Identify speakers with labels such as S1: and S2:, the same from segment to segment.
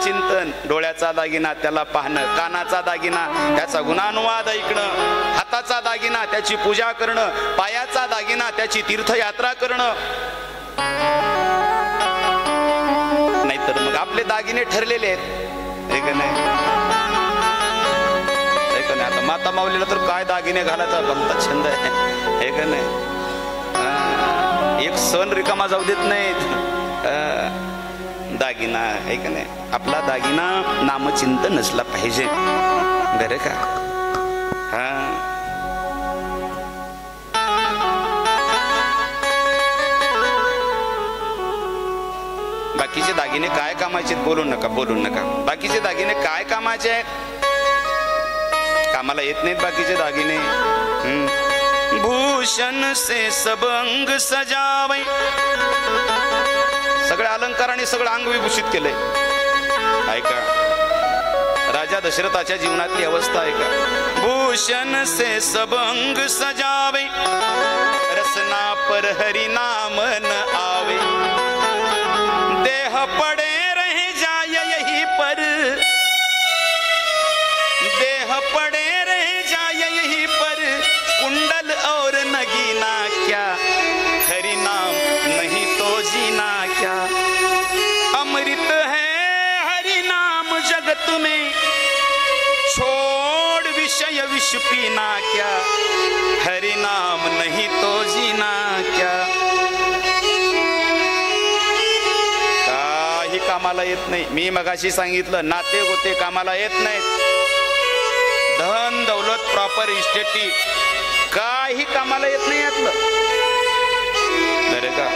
S1: नामचिंतन, डोळ्याचा दागिना त्याला पाहणं, कानाचा दागिना त्याचा गुणानुवाद ऐकणं, हाताचा दागिना त्याची पूजा करणं, पायाचा दागिना त्याची तीर्थयात्रा करणं. नाहीतर मग आपले दागिने ठरलेले आहेत, हे का नाही? आता माता माऊलीला तर काय दागिने घालायचा भलता छंद आहे, हे का नाही? एक सण रिकामा जाऊ देत नाहीत. दागिना आहे का नाही? आपला दागिना नामचिंतन नसला पाहिजे, बरं का? बाकीचे दागिने काय कामाचे? बोलू नका, बोलू नका. बाकीचे दागिने काय कामाचे आहेत? कामाला येत नाहीत बाकीचे दागिने. भूषण से सब अंग सजावे, सगळ्या अलंकाराने सगळं अंग विभूषित केलंय. ऐका, राजा दशरथाच्या जीवनातली अवस्था ऐका. भूषण से सब अंग सजावे, रसना पर हरि नाम न आवे, देह पड़े रह जाए यही पर, देह पड़े रह जाए यही पर, कुंडल और नगीना क्या, हरि नाम नहीं तो जीना क्या. अमृत है हरि नाम जगत में, छोड़ विषय विष पीना क्या, हरि नाम नहीं तो जीना क्या. काही कामाला येत नाही. मी मगाशी सांगितलं, नाते गोते कामाला येत नाहीत. धन दौलत प्रॉपर इस्टेटी काही कामाला येत नाही यातलं, बरं का?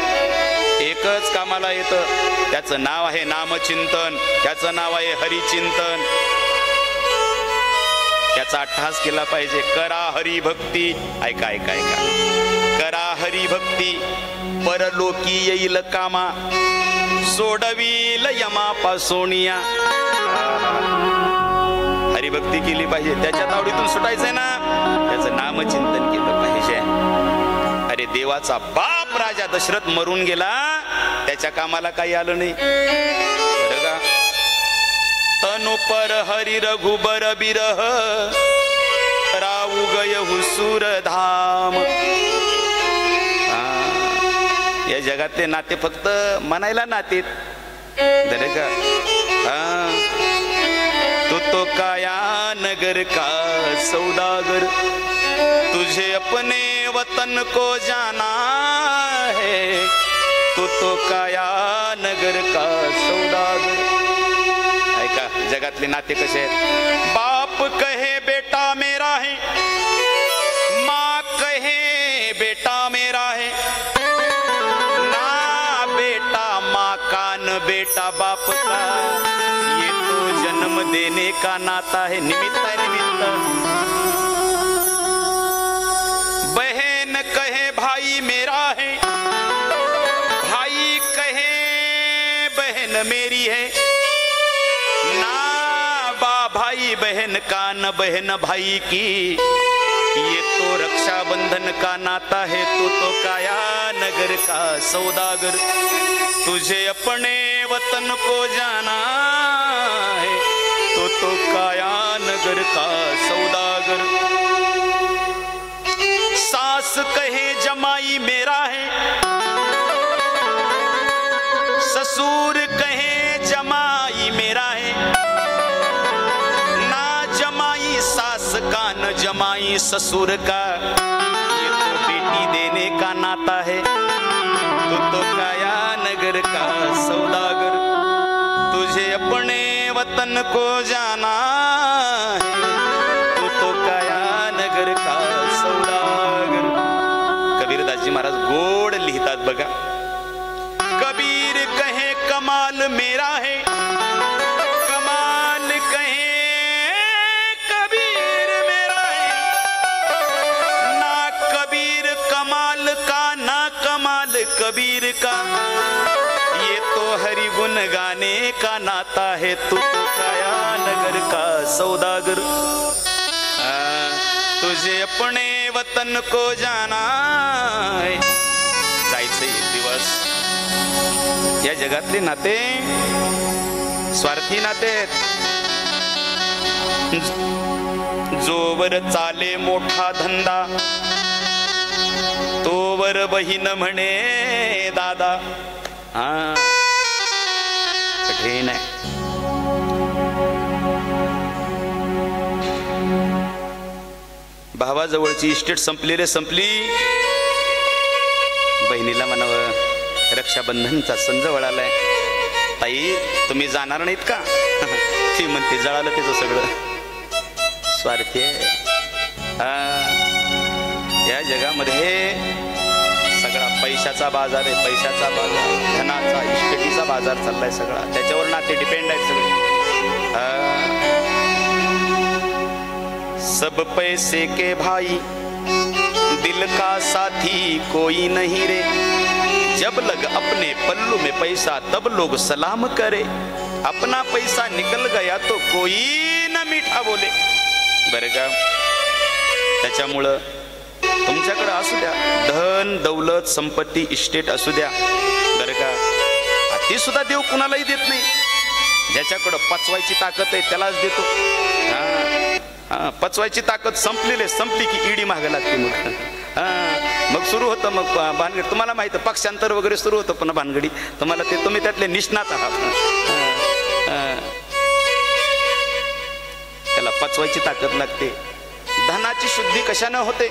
S1: एकच कामाला येतं, त्याचं नाव आहे नामचिंतन, त्याचं नाव आहे हरिचिंतन. त्याचा अट्टहास केला पाहिजे. करा हरिभक्ती. ऐका ऐका ऐका, करा हरिभक्ती, परलोकी येईल कामा, सोडवील यमापासोनिया. हरिभक्ती केली पाहिजे, त्याच्या तावडीतून सुटायचंय ना, त्याचं नामचिंतन केलं पाहिजे. अरे देवाचा बाप राजा दशरथ मरून गेला, त्याच्या कामाला काही आलं नाही, बरं का? तनु पर हरि रघुबर बिरह, राऊ गय हुसूर धाम. या जगातले नाते फक्त म्हणायला नातेत, बरं का? तू तो काया नगर का सौदागर, तुझे अपने वतन को जाना है, तू तो काया नगर का सौदागर. ऐका, जगातले नाते कसे आहेत? बाप कहे बेटा मेरा है, माँ कहे बेटा मेरा है, ना बेटा माँ का न बेटा बाप का, ये तो जन्म देने का नाता है. निमित्त है, निमित्त. बहन कहे भाई मेरा है, भाई कहे बहन मेरी है, ना बा भाई बहन का न बहन भाई की, ये तो रक्षाबंधन का नाता है. तो काया नगर का सौदागर, तुझे अपने वतन को जाना है, तो काया नगर का सौदागर. सास कहे जमाई मेरा है, ससुर कहे जमाई मेरा है, ना जमाई सास का न जमाई ससुर का, ये तो बेटी देने का नाता है. तो काया नगर का सौदागर, तुझे अपने वतन को जाना है, तो काया नगर का सौदागर. कबीरदासजी महाराज गोड लिहितात बघा. कबीर कहे कमाल मेरा है, कमाल कहे कबीर मेरा है, ना कबीर कमाल का ना कमाल कबीर का, ये तो हरि गुण गाने का नाता है. तू तो काया नगर का सौदागर, तुझे अपने वतन को जाना है. जायचं एक दिवस. या जगातले नाते स्वार्थी नातेत. जोवर चाले मोठा धंदा तोवर बहीण म्हणे दादा. हा कठीण आहे. भावाजवळची इस्टेट संपली रे संपली. बहिणीला म्हणावं रक्षाबंधनचा सण जवळ आलाय, ताई तुम्ही जाणार नाहीत का? ती म्हणते जळालं त्याचं सगळं. स्वार्थी आहे. या जगामध्ये सगळा पैशाचा बाजार आहे, पैशाचा बाजार, धनाचा इस्टेटीचा बाजार चाललाय सगळा. त्याच्यावर नाते डिपेंड आहेत सगळे. सब पैसे के भाई दिल का साथी कोई नहीं रे. जब लग अपने पल्लू में पैसा तब लोग सलाम करे. अपना पैसा निकल गया तो कोई न मीठा बोले. बरं का? त्याच्यामुळं तुमच्याकडे असू द्या धन दौलत संपत्ती इस्टेट असू द्या, बरं का, ती सुद्धा देव कुणालाही देत नाही. ज्याच्याकडं पचवायची ताकद आहे त्यालाच देतो. पचवायची ताकद संपली की ईडी मागे लागते. मग सुरू होतं मग भानगडी. तुम्हाला माहिती पक्षांतर वगैरे सुरू होतं पण भानगडी. तुम्हाला ते तुम्ही त्यातले निष्णात आहात. त्याला पचवायची ताकद लागते. धनाची शुद्धी कशाने होते?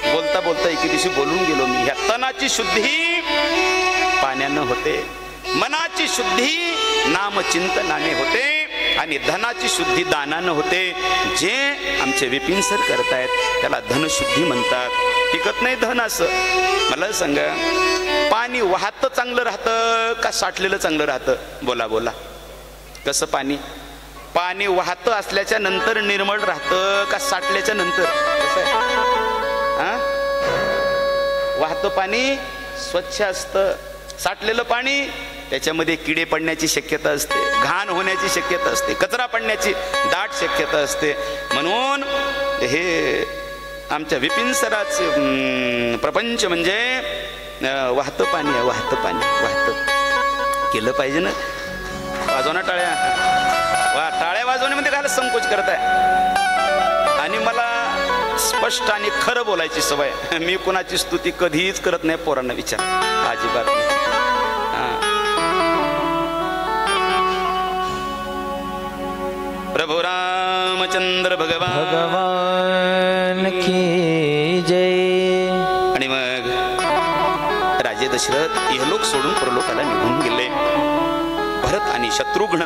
S1: बोलता बोलता एके दिवशी बोलून गेलो मी. ह्या तनाची शुद्धी पाण्यानं होते, मनाची शुद्धी नामचिंतनाने होते आणि धनाची शुद्धी दानानं होते. जे आमचे विपिन सर करतायत त्याला धनशुद्धी म्हणतात. टिकत नाही धन असं. मला सांगा पाणी वाहतं चांगलं राहतं का साठलेलं चांगलं राहतं? बोला बोला. कसं पाणी? पाणी वाहतं असल्याच्या नंतर निर्मळ राहतं का साठल्याच्या नंतर? कसं आहे? वाहतं पाणी स्वच्छ असतं, साठलेलं पाणी त्याच्यामध्ये किडे पडण्याची शक्यता असते, घाण होण्याची शक्यता असते, कचरा पडण्याची दाट शक्यता असते. म्हणून हे आमच्या विपिन सराचे प्रपंच म्हणजे वाहतं पाणी आहे. वाहतं पाणी वाहतं केलं पाहिजे ना. वाजवा ना टाळ्या. टाळ्या वाजवण्यामध्ये काय संकोच करताय? आणि मला स्पष्ट आणि खरं बोलायची सवय. मी कुणाची स्तुती कधीच करत नाही. पोरांना विचार, अजिबात नाही. प्रभू रामचंद्र भगवान की जय. आणि मग राजे दशरथ इहलोक सोडून परलोकाला निघून गेले. भरत आणि शत्रुघ्न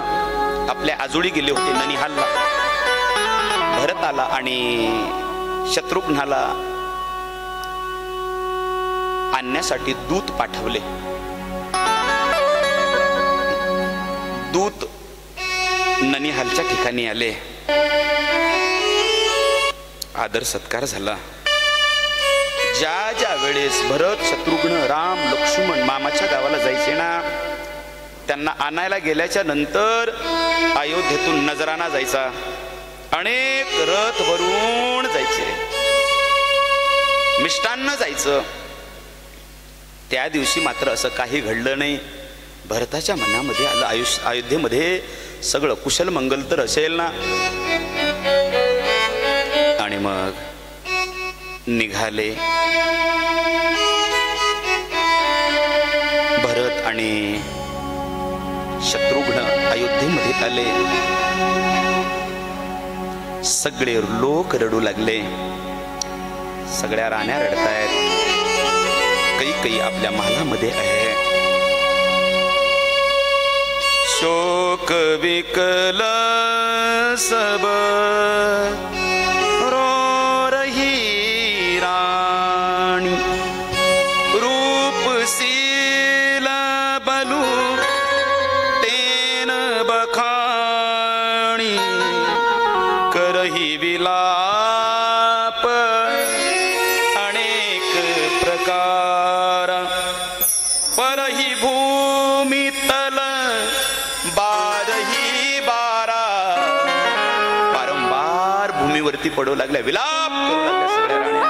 S1: आपल्या आजोळी गेले होते ननिहालला. भरताला आणि शत्रुघ्नाला आणण्यासाठी दूत पाठवले. दूत ननिहालच्या ठिकाणी आले. आदर सत्कार झाला. ज्या ज्या वेळेस भरत शत्रुघ्न राम लक्ष्मण मामाच्या गावाला जायचे ना, त्यांना आणायला गेल्याच्या नंतर अयोध्येतून नजराणा जायचा. अनेक रथ भरून जायचे, मिष्टान्न जायचं. त्या दिवशी मात्र असं काही घडलं नाही. भरताच्या मनामध्ये आलं अयोध्येमध्ये सगळं कुशल मंगल तर असेल ना. आणि मग निघाले. भरत आणि शत्रुघ्न अयोध्येमध्ये आले. सगळे लोक रडू लागले. सगळ्या राण्या रडतायत. काही आपल्या महालामध्ये आहे. शोक विकल सब रो रही राणी. रूपशील बलू तेन बखाणी. करही विलाप अनेक प्रकार. परही भूमी तल बारही बारा. वारंवार भूमीवरती पडू लागल्या, विलाप करू लागल्या सगळ्या राण्या.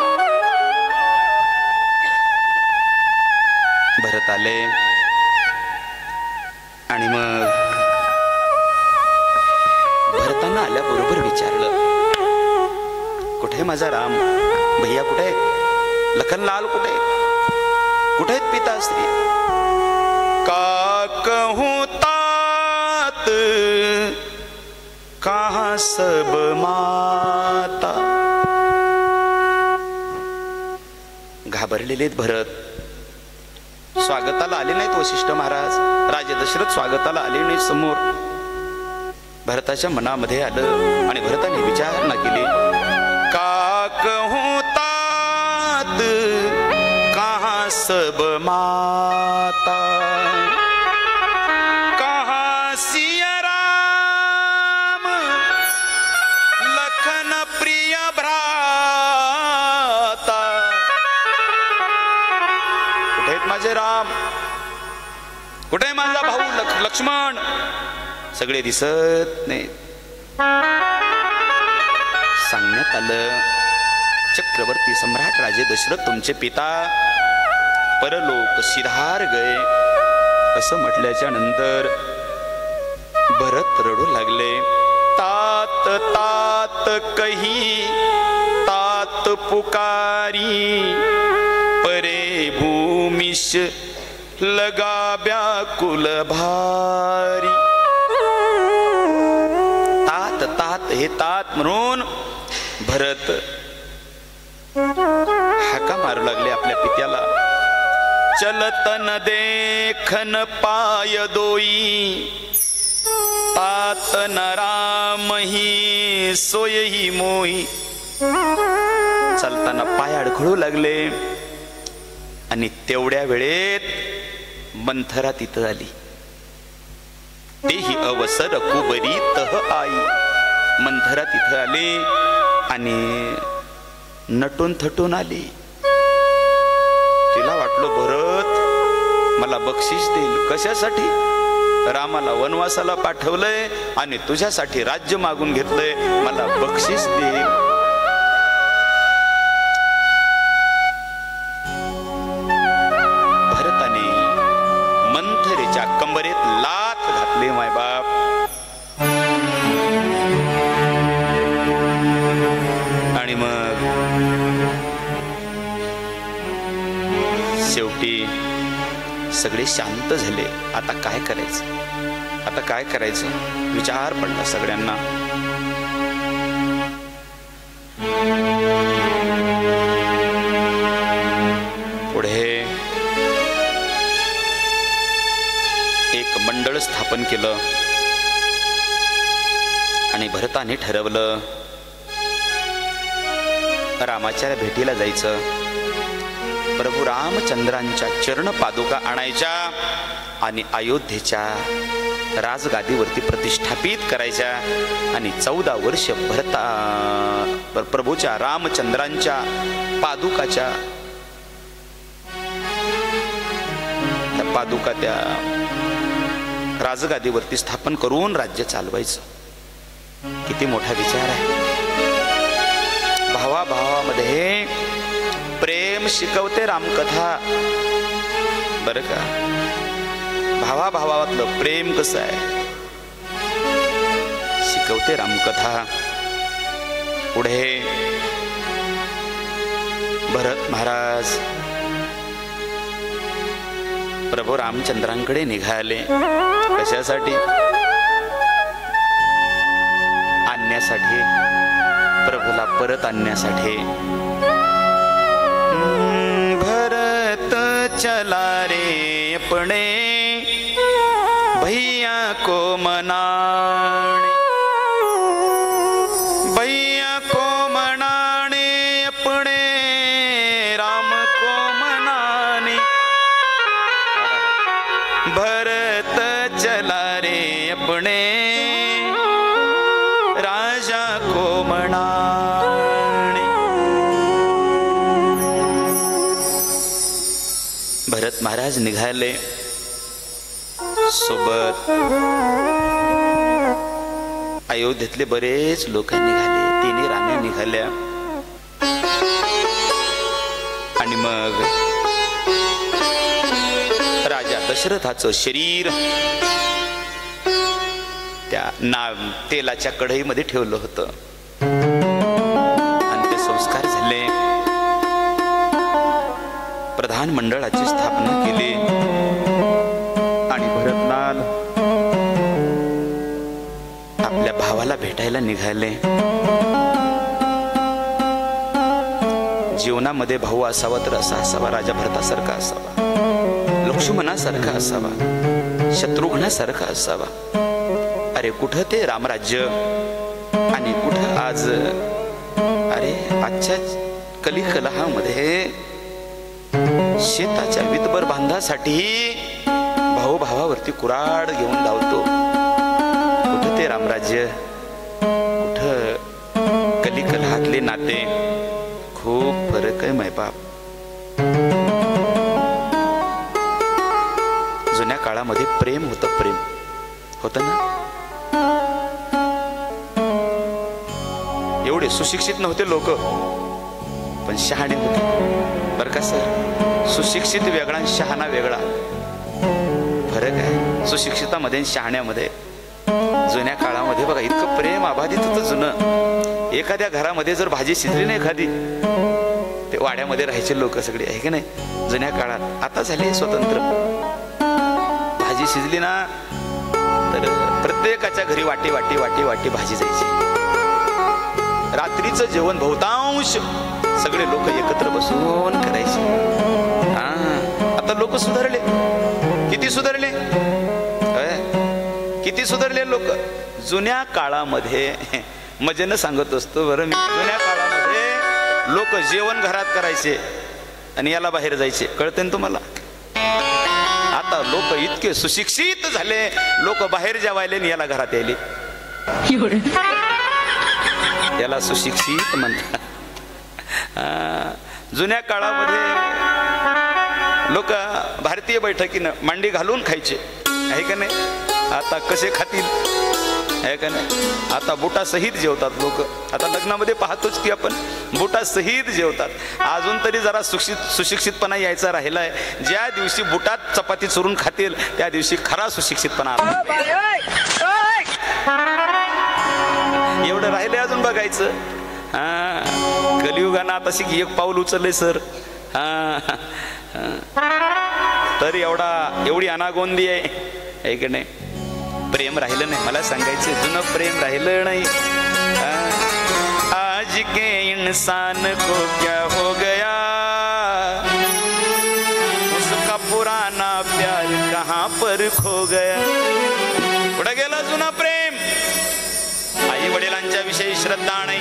S1: भरत आले. आणि मग भरताना आल्याबरोबर विचारलं, कुठे माझा राम? भैया कुठे? लखनलाल कुठे? कुठे आहेत पिताश्री? का कहूं तात कहां सब माता. घाबरलेले भरत स्वागताला आले नाहीत. वशिष्ठ महाराज, राजे दशरथ स्वागताला आले नाही समोर. भरताच्या मनामध्ये आलं आणि भरताने विचारणा केली, का कहूं तात कहां सब माता, कहां सिया राम लखन प्रिय भ्राता. कुठे आहेत माझे राम? कुठे माझा भाऊ लक्ष्मण? सगळे दिसत नाही. सांगण्यात आलं, चक्रवर्ती सम्राट राजे दशरथ तुमचे पिता परलोक सिधार गए. असं म्हटल्याच्या नंतर भरत रडू लागले. तात तात कही तात पुकारी, परे भूमिश लगा व्याकुल भारी. तात तात हे तात म्हणून भरत हाका मारू लागले आपल्या पित्याला. चलतन देखन पाय दोई, तात न राम ही सोयही मोई. चालताना पाय अडखळू लागले आणि तेवढ्या वेळेत मंथरा तिथं आली. तेही अवसर कुबरी तह आई. मंथरा तिथं आली आणि नटून थटून आली. तिला वाटलं भरत मला बक्षीस देईल. कशासाठी? रामाला वनवासाला पाठवलंय आणि तुझ्यासाठी राज्य मागून घेतलंय, मला बक्षीस देईल. भरताने मंथरेच्या कंबरेत लाथ घातली. मायबाप आणि मग शेवटी सगळे शांत झाले. आता काय करायचं? आता काय करायचं? विचार पडला सगळ्यांना. पुढे एक मंडळ स्थापन केलं आणि भरताने ठरवलं रामाच्या भेटीला जायचं. प्रभू रामचंद्रांच्या चरण पादुका आणायच्या आणि अयोध्येच्या राजगादीवरती प्रतिष्ठापित करायच्या. आणि 14 वर्ष प्रभूच्या रामचंद्रांच्या पादुकाच्या त्या पादुका त्या राजगादीवरती स्थापन करून राज्य चालवायचं. किती मोठा विचार आहे. भावाभावामध्ये प्रेम शिकवते रामकथा. बरं का? भावाभावातलं प्रेम कसं आहे शिकवते रामकथा. पुढे भरत महाराज प्रभू रामचंद्रांकडे निघाले. कशासाठी? आणण्यासाठी, प्रभूला परत आणण्यासाठी. भरत चला रे अपने भैया को मनाने, भैया को मनाने, अपने राम को मनाने. भरत चला रे अपने राजा को मनाने. भरत महाराज निघाले. सोबत अयोध्येतले बरेच लोक निघाले. 3 राण्या निघाल्या. आणि मग राजा दशरथाचं शरीर त्या तेलाच्या कढईमध्ये ठेवलं होतं आणि ते संस्कार झाले. प्रधान मंडळाची स्थापना केली आणि भरतलाल आपल्या भावाला भेटायला निघाले. जीवनामध्ये भाऊ असावा तर असा असावा, राजा भरतासारखा असावा, लक्ष्मणासारखा असावा, शत्रुघ्नासारखा असावा. अरे कुठं ते रामराज्य आणि कुठं आज अरे आजच्या कलिकलहामध्ये शेताच्या वितभर बांधासाठी भाऊ भावावरती कुऱ्हाड घेऊन धावतो. कुठं ते रामराज्य, कुठं कलिकलहातले नाते. खूप फरक आहे मैबाप. जुन्या काळामध्ये प्रेम होतं, प्रेम होतं ना. एवढे सुशिक्षित नव्हते लोक पण शहाणे होते बर का सर. सुशिक्षित वेगळा आणि शहाणा वेगळा फरक आहे. सुशिक्षितामध्ये आणि शहाण्यामध्ये जुन्या काळामध्ये बघा इतकं प्रेम अबाधित होतं जुनं. एखाद्या घरामध्ये जर भाजी शिजली नाही एखादी, ते वाड्यामध्ये राहायचे लोक सगळे आहे की नाही जुन्या काळात. आता झाले स्वतंत्र. भाजी शिजली ना तर प्रत्येकाच्या घरी वाटी वाटी वाटी वाटी भाजी जायची. रात्रीचं जेवण बहुतांश सगळे लोक एकत्र बसून करायचे. आता लोक सुधारले. किती सुधारले, किती सुधारले लोक. जुन्या काळामध्ये मजेनं सांगत असतो बरं मी, जुन्या काळामध्ये लोक जेवण घरात करायचे आणि याला बाहेर जायचे. कळते ना तुम्हाला. आता लोक इतके सुशिक्षित झाले, लोक बाहेर जेवायले आणि याला घरात यायले. याला सुशिक्षित म्हणतात. जुन्या काळामध्ये लोक भारतीय बैठकीनं मांडी घालून खायचे आहे का नाही. आता कसे खातील आहे का नाही. आता बुटासहित जेवतात लोक. आता लग्नामध्ये पाहतोच की आपण बुटासहित जेवतात. अजून तरी जरा सुशिक्षितपणा यायचा राहिलाय. ज्या दिवशी बुटात चपाती चुरून खातील त्या दिवशी खरा सुशिक्षितपणा एवढं राहिलंय अजून बघायचं. कलियुगानं आता एक पाऊल उचललंय सर. तर एवढी अनागोंदी आहे की नाही. प्रेम राहिलं नाही. मला सांगायचं जुनं प्रेम राहिलं नाही. आज के इंसान को क्या हो गया, उसका पुराना प्यार कहां पर खो गया. कुठं गेला जुना प्रेम. आई वडिलांच्या विषयी श्रद्धा नाही,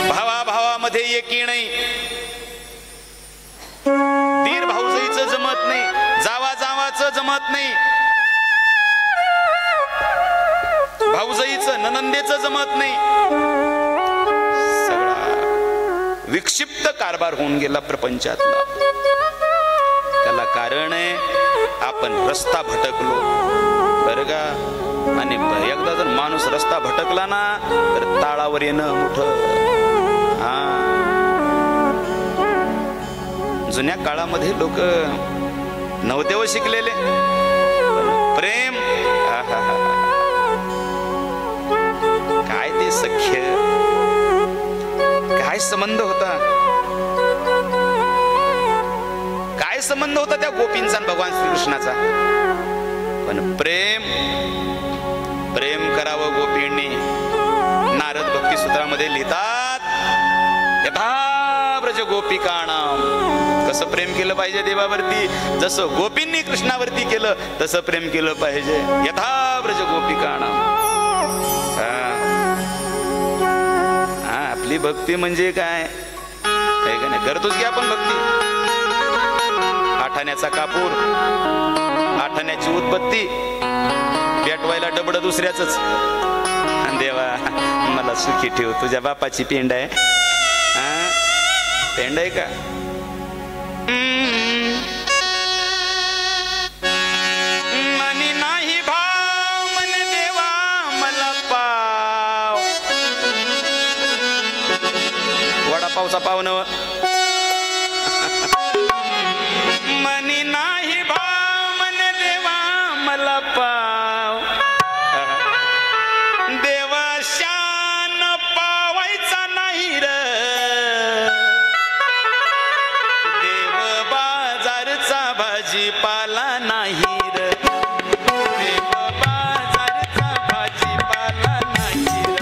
S1: भावाभावामध्ये एकी नाही, दीर भाऊजाईचं जमत नाही, जावाचं जमत नाही, भाऊजाईचं ननंदेचं जमत नाही. सगळा विक्षिप्त कारभार होऊन गेला प्रपंचातला. त्याला कारण आहे आपण रस्ता भटकलो बरं का. आणि एकदा जर माणूस रस्ता भटकला ना तर ताळावर येणं मोठं. जुन्या काळामध्ये लोक नव्हते व शिकलेले. प्रेम काय ते सख्य, काय संबंध होता, काय संबंध होता त्या गोपींचा भगवान श्रीकृष्णाचा. पण प्रेम करावं गोपींनी. नारद भक्ती सूत्रामध्ये लिहितात यथा ब्रज गोपिकाणाम. कसं प्रेम केलं पाहिजे देवावरती, जसं गोपींनी कृष्णावरती केलं तसं प्रेम केलं पाहिजे. यथा ब्रज गोपिकाणाम. आपली भक्ती म्हणजे काय का नाही. करतोच की आपण भक्ती. आठाण्याचा कापूर, आठाण्याची उत्पत्ती, पेटवायला डबड दुसऱ्याच. देवा मला सुखी ठेव. तुझ्या बापाची पेंड आहे. पेंड आहे का. मनी नाही भाव मन देवा मला पाव. वडापावचा पाव नव. मनी नाही भाव मन देवा मला पाव. भाजीपाला नाही र, देव बाजारचा भाजीपाला नाही र,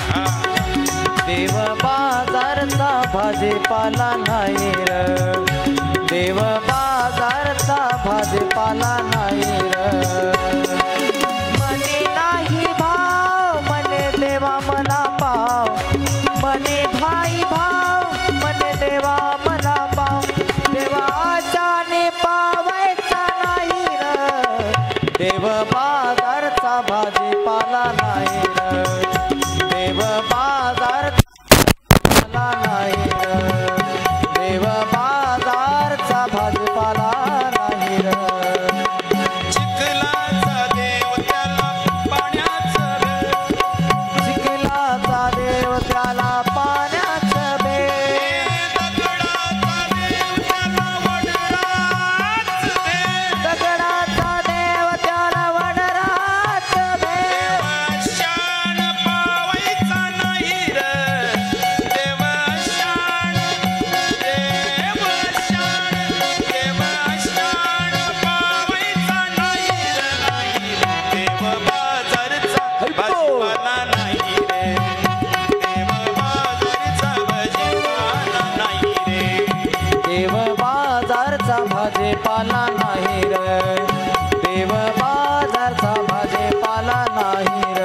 S2: देव बाजारचा भाजीपाला नाही र, देव बाजारचा भाजीपाला नाही र. मने नाही भाव मने देवा मला पाव, मने भाई भाव मने देवा मला पाव, देवाच्याने पावायचा नाही र, देव बाजारचा भाजीपाला नाही र, देव बाजारचा नाही र, देव बाजारचा भाजीपाला नाही र.
S1: चिखलाचा देव त्याला पाण्याचं भेळ,
S2: चिखलाचा देव त्याला पाण्याचं भेळ,
S1: दगडाचा देव त्याला वडराचं भेळ,
S2: दगडाचा देव त्याला वडराचं भेळ,
S1: शाण पावायचा नाही र, देव शाण, देव शाण, देव शाण पावायचा नाही र, नाही र. देव बाजारचा भाजीपाला नाही रे, देव बाजारचा भाजीपाला नाही रे.
S2: देव बाजारचा भाजीपाला नाही र, देव बाजारचा भाजीपाला नाही र.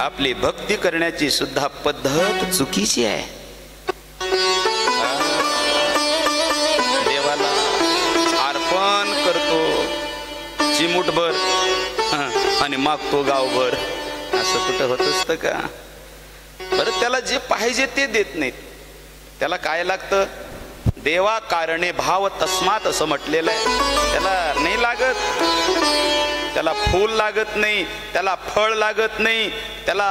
S1: आपली भक्ती करण्याची सुद्धा पद्धत चुकीची आहे. देवाला अर्पण करतो चिमूटभर आणि मागतो गावभर, असं कुठं होत असतं का? बरं, त्याला जे पाहिजे ते देत नाहीत. त्याला काय लागतं? देवा कारणे भाव तस्मात असं म्हटलेलं आहे. त्याला नाही लागत, त्याला फूल लागत नाही, त्याला फळ लागत नाही, त्याला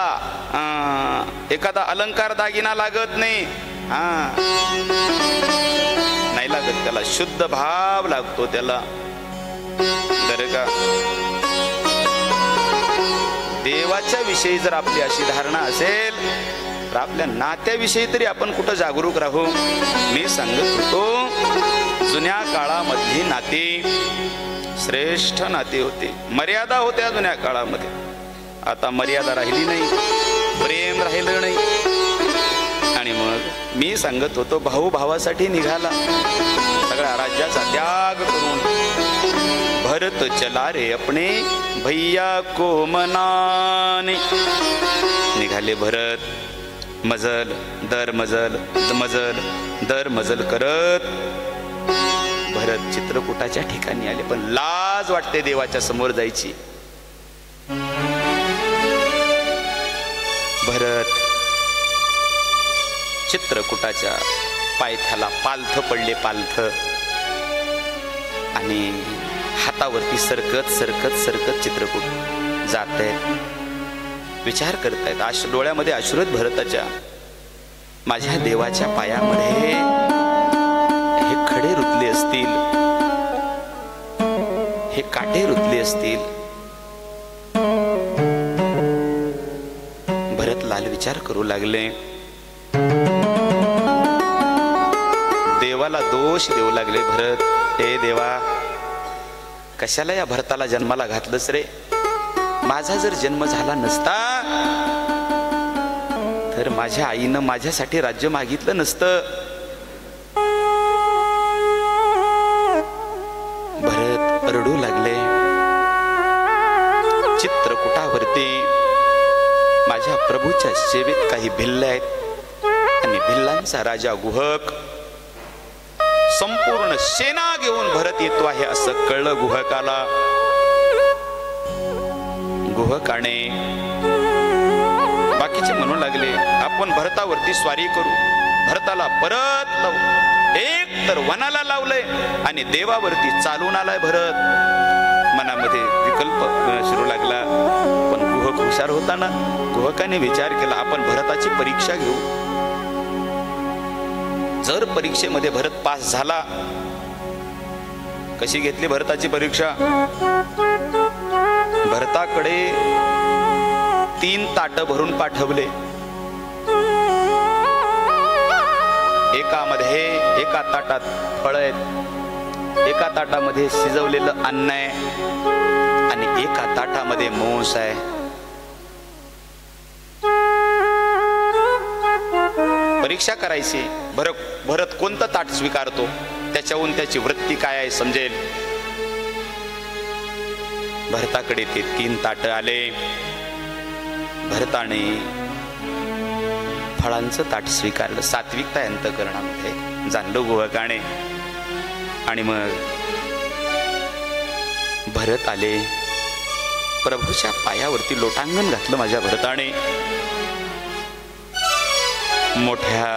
S1: एखादा अलंकार दागिना लागत नाही, नाही लागत. त्याला शुद्ध भाव लागतो त्याला. बरं का? देवाच्या विषयी जर आपली अशी धारणा असेल तर आपल्या नात्याविषयी तरी आपण कुठं जागरूक राहू. मी सांगत होतो, जुन्या काळामधली नाती श्रेष्ठ नाती होती, मर्यादा होत्या जुन्या काळामध्ये. आता मर्यादा राहिली नाही, प्रेम राहिलं नाही. आणि मग मी सांगत होतो, भाऊ भावासाठी निघाला, सगळ्या राज्याचा त्याग करून. भरत चला रे अपने भैया को मनाने, निघाले भरत. मजल दर मजल, मजल दर मजल करत भरत चित्रकूटाच्या ठिकाणी आले. पण लाज वाटते देवाच्या समोर जायची. भरत चित्रकूटाच्या पायथ्याला पालथ पडले, पालथ, आणि हातावरती सरकत सरकत सरकत चित्रकूट जात आहेत. विचार करतायत, डोळ्यामध्ये अश्रुत भरताच्या. माझ्या देवाच्या पायामध्ये हे खडे रुतले असतील, हे काटे रुतले असतील. भरत लाल विचार करू लागले. देवाला दोष देऊ लागले भरत. हे देवा, कशाला या भरताला जन्माला घातलंस रे? माझा जर जन्म झाला नसता तर माझ्या आईनं माझ्यासाठी राज्य मागितलं नसतं. भरत रडू लागले. चित्रकूटावरती माझ्या प्रभूच्या सेवेत काही भिल्ल आहेत आणि भिल्लांचा राजा गुहक संपूर्ण सेना घेऊन भरत येतो आहे असं कळलं गुहकाला. गुहकाने बाकीचे म्हणू लागले, आपण भरतावरती स्वारी करू, भरताला परत लावू. एक तर वनाला लावलंय आणि देवावरती चालून आलाय भरत. मनामध्ये विकल्प सुरू लागला. पण गुहक हुशार होता ना, गुहकाने विचार केला, आपण भरताची परीक्षा घेऊ. जर परीक्षेमध्ये भरत पास झाला. कशी घेतली भरताची परीक्षा? भरताकडे 3 ताट भरून पाठवले. एक एका ताटात फळ आहेत, एका ताटामध्ये शिजवलेलं अन्न आहे आणि एका ताटामध्ये मांस आहे. परीक्षा करायची, भरत कोणतं ताट स्वीकारतो त्याच्याहून त्याची वृत्ती काय आहे समजेल. भरताकडे ते 3 ताट आले. भरताने फळांचं ताट स्वीकारलं. सात्विकता अंतःकरणामध्ये जाणलं गोवकाने. आणि मग भरत आले. प्रभूच्या पायावरती लोटांगण घातलं माझ्या भरताने. मोठ्या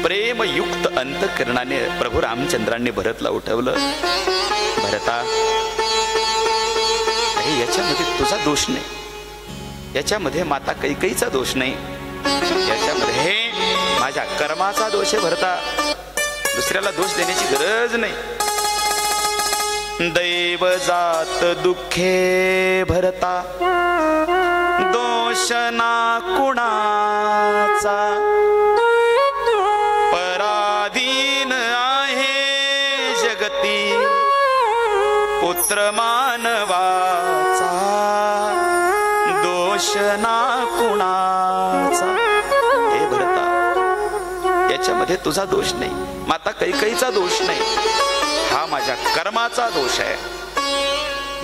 S1: प्रेमयुक्त अंतःकरणाने प्रभू रामचंद्रांनी भरतला उठवलं. भरता, अरे याच्यामध्ये तुझा दोष नाही, याच्यामध्ये माता कैकेयीचा दोष नाही, याच्यामध्ये माझ्या कर्माचा दोष आहे. भरता, दुसऱ्याला दोष देण्याची गरज नाही. दैव जात दुःखे भरता, दोष ना कुणाचा, पराधीन आहे जगती पुत्र मानवाचा, दोष ना कुणाचा. हे भरता, याच्यामध्ये तुझा दोष नाही, माता कैकेयीचा दोष नाही, हा माझ्या कर्माचा दोष आहे.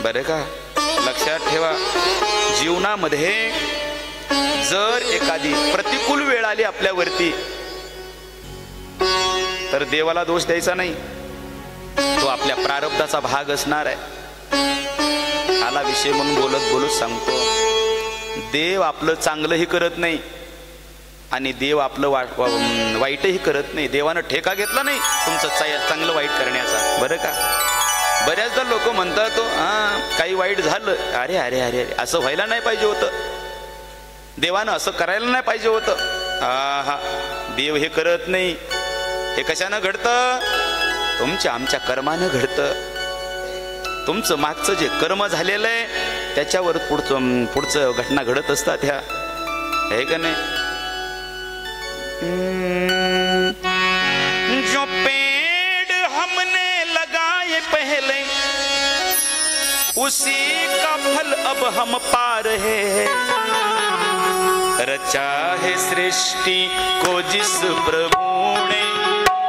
S1: बरं का, लक्षात ठेवा, जीवनामध्ये जर एखादी प्रतिकूल वेळ आली आपल्यावरती तर देवाला दोष द्यायचा नाही, तो आपल्या प्रारब्धाचा भाग असणार आहे. आला विषय म्हणून बोलत बोलत सांगतो, देव आपलं चांगलंही करत नाही आणि देव आपलं वाईटही करत नाही. देवानं ठेका घेतला नाही तुमचं चांगलं वाईट करण्याचा. बरं का, बऱ्याचदा लोक म्हणतात तो काही वाईट झालं, अरे अरे अरे अरे असं व्हायला नाही पाहिजे होतं, देवानं असं करायला नाही पाहिजे होतं. हा, देव हे करत नाही. हे कशानं घडतं? तुमच्या आमच्या कर्मानं घडतं. तुमचं मागचं जे कर्म झालेलं आहे त्याच्यावर पुढचं घटना घडत असतात ह्या, आहे का नाही. जो पेड़ हमने लगाए पहले उसी का फल अब हम पा रहे हैं. रचा है सृष्टि को जिस प्रभु ने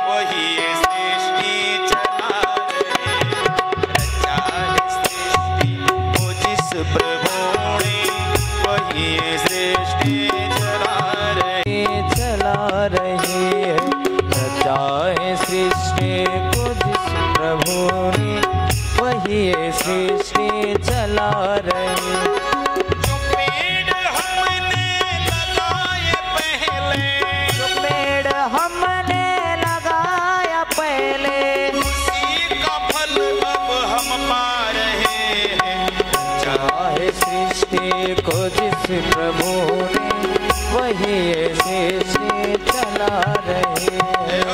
S1: वही ये सृष्टि चला रहे. रचा है सृष्टि को जिस प्रभु ने वही ये सृष्टि चला रहे.
S2: चला रही है, रचा है सृष्टि को जिस प्रभु ने वही ये सृष्टि चला रही है.
S1: जो पेड़ हमने लगाए पहले,
S2: जो पेड़ हमने लगाया पहले
S1: उसी का फल अब हम पा रहे हैं.
S2: चाहे सृष्टि को जिस प्रभु ने वही ये सृष्टि चला रही है.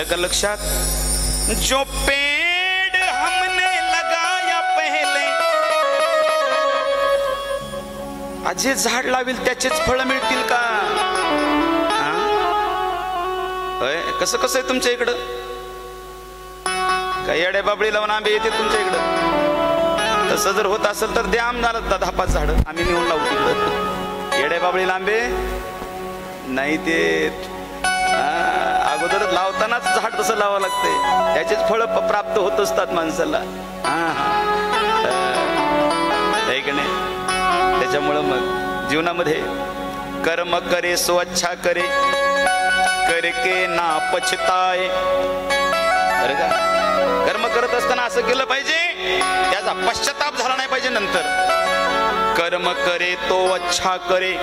S1: का लक्षात? जो पेड़ हमने लगाया पहले, आज जे झाड लावेल त्याचेच फळ मिळतील का? कसं कसं आहे तुमच्या इकडं? काही येड्या बाबळी लावून आंबे येते तुमच्या इकडं? तसं जर होत असेल तर द्या आमदार 10-5 झाड, आम्ही नेऊन लावू तिकडं. येड्या बाबळी लांबे नाही ते अगोदर लावतानाच झाड तसं लावावं लागतंय, त्याचेच फळ प्राप्त होत असतात माणसाला. का नाही? त्याच्यामुळं मग जीवनामध्ये कर्म करे सो अच्छा करे, करके ना पछताए. बरं का? कर्म करत असताना असं केलं पाहिजे, त्याचा पश्चाताप झाला नाही पाहिजे नंतर. कर्म करे तो अच्छा करे,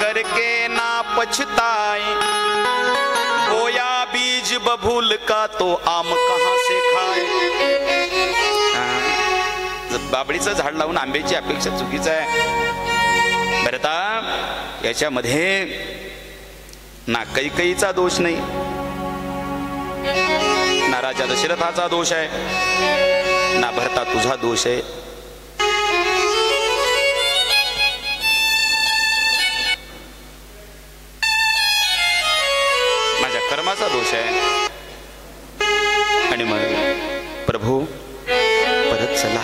S1: करके ना पछताए. बोया बीज बबूल का तो आम कहां से खाए. बाबळीचं झाड लावून आंब्याची अपेक्षा चुकीचं आहे. बरं आता याच्यामध्ये ना कैकेयीचा दोष नाही, ना राजा दशरथाचा दोष आहे, ना भरता तुझा दोष आहे. माझ्या कर्माचा दोष आहे. आणि मग प्रभू परत चला.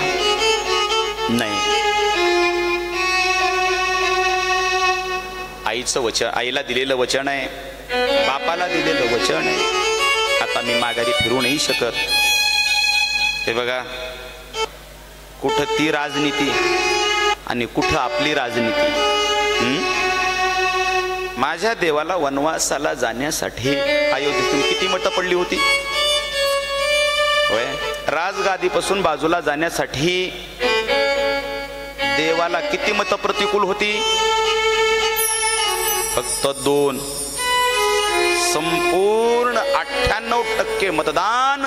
S1: नाही, आईचं वचन, आईला दिलेलं वचन आहे, बापाला दिलेलं वचन आहे. आता मी माघारी फिरू नाही शकत. हे बघा, कुठं ती राजनीती आणि कुठं आपली राजनीती. माझ्या देवाला वनवासाला जाण्यासाठी अयोध्येतून किती मतं पडली होती? राजगादीपासून बाजूला जाण्यासाठी देवाला किती मतं प्रतिकूल होती? फक्त 2. संपूर्ण 98% मतदान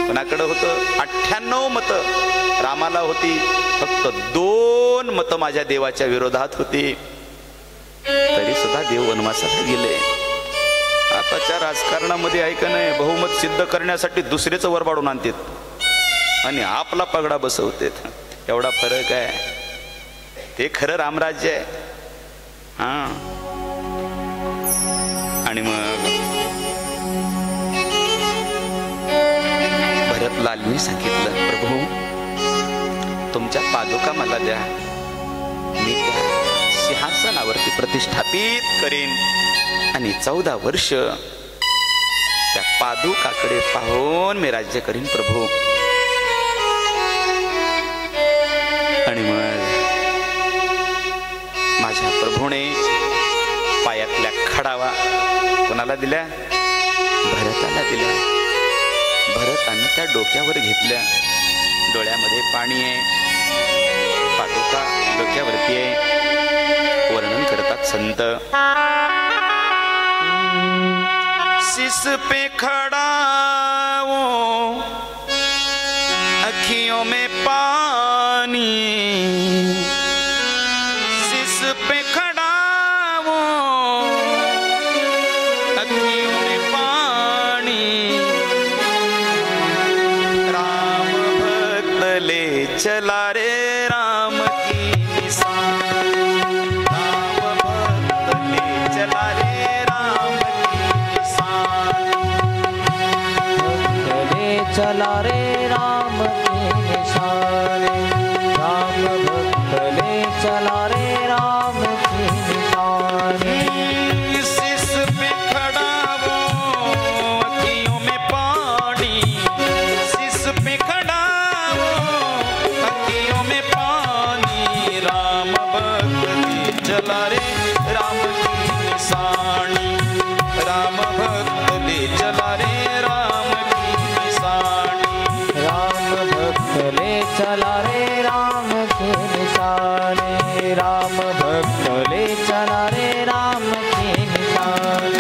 S1: कोणाकडे होतं? 98 मतं रामाला होती. फक्त 2 मतं माझ्या देवाच्या विरोधात होती. तरी सुद्धा देव वनवासाला गेले. आताच्या राजकारणामध्ये ऐका नाही, बहुमत सिद्ध करण्यासाठी दुसरेच वर पाडून आणतात आणि आपला पगडा बसवतात. एवढा फरक आहे. ते खरं रामराज्य आहे. आणि मग भरतलालने सांगितलं, प्रभू तुमच्या पादुका मला द्या, मी त्या सिंहासनावरती प्रतिष्ठापित करेन आणि 14 वर्ष त्या पादुकाकडे पाहून मी राज्य करीन प्रभू. आणि मग माझ्या प्रभूने पायातल्या खडावा कोणाला दिल्या? भरताला दिल्या. भरतानं त्या डोक्यावर घेतल्या. डोळ्यामध्ये पाणी आहे, पादुका डोक्यावरती आहे. वर्णन करतात संत, सिस पे खड़ा वो अखियों में पानी, सिस पे खड़ा वो अखियों में पानी. राम भक्त ले चला रे राम की निशान. राम भक्त ले चला रे राम की निशान.
S2: भक्त ले चला रे राम की निशान. राम भक्त ले चला रे राम की निशान.
S1: सिस पे खड़ा वो अखियों में पानी, सिस पे खड़ा वो अखियों में पानी. राम भक्त ले चला रे राम की निशानी. राम भक्त ले चला रे राम की निशानी.
S2: राम भक्त ले चला रे राम की निशान. राम भक्त ले चला रे राम की निशान.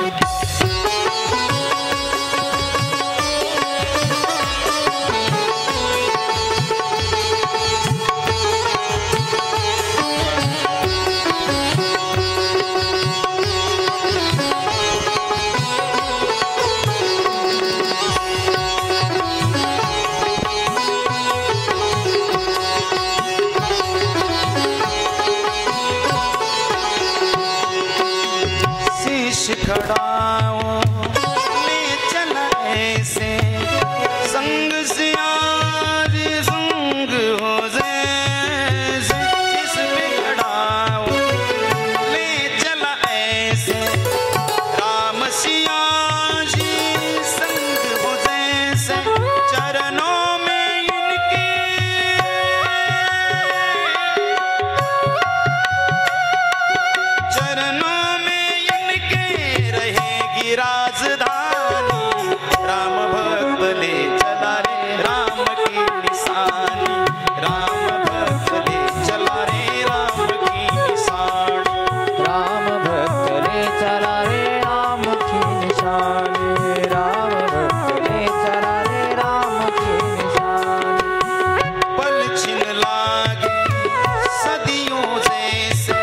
S1: खड़ा ले चला ऐसे संग से आज संग हो जैसे जिस पे खड़ा ले चला ऐसे राम सिया जी संग हो जैसे चरणों में इनके चरणों में इनके रहेगी राजधानी राम भक्त ले चला रे राम की निशानी राम भक्त ले चला रे राम की निशानी
S2: राम भक्त ले चला रे राम की निशानी राम भक्त ले चला रे राम की निशानी
S1: पल छिन लागे सदियों जैसे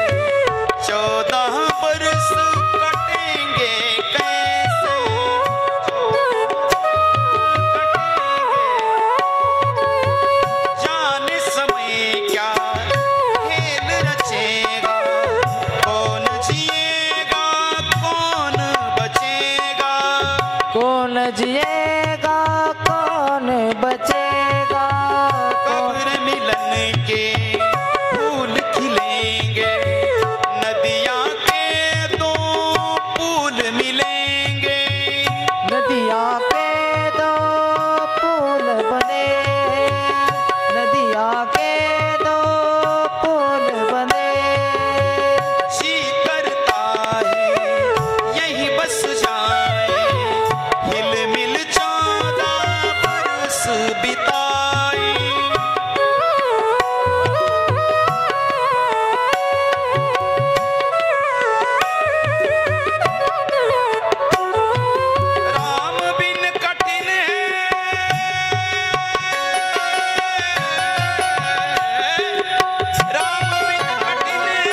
S1: 14 बरस कटेंगे कैसे जाने समय क्या खेल रचेगा कौन जिएगा कौन बचेगा
S2: कौन जिएगा कौन बचेगा
S1: कब्र मिलन के फूल खिलेंगे नदियाँ के दो पुल मिलेंगे
S2: नदिया के दो पुल बने नदिया के दो पुल बने
S1: जी करता है यही बस जाए हिल मिल 14 बरस बिताए राम बिन कठिन है राम बिन कठिन है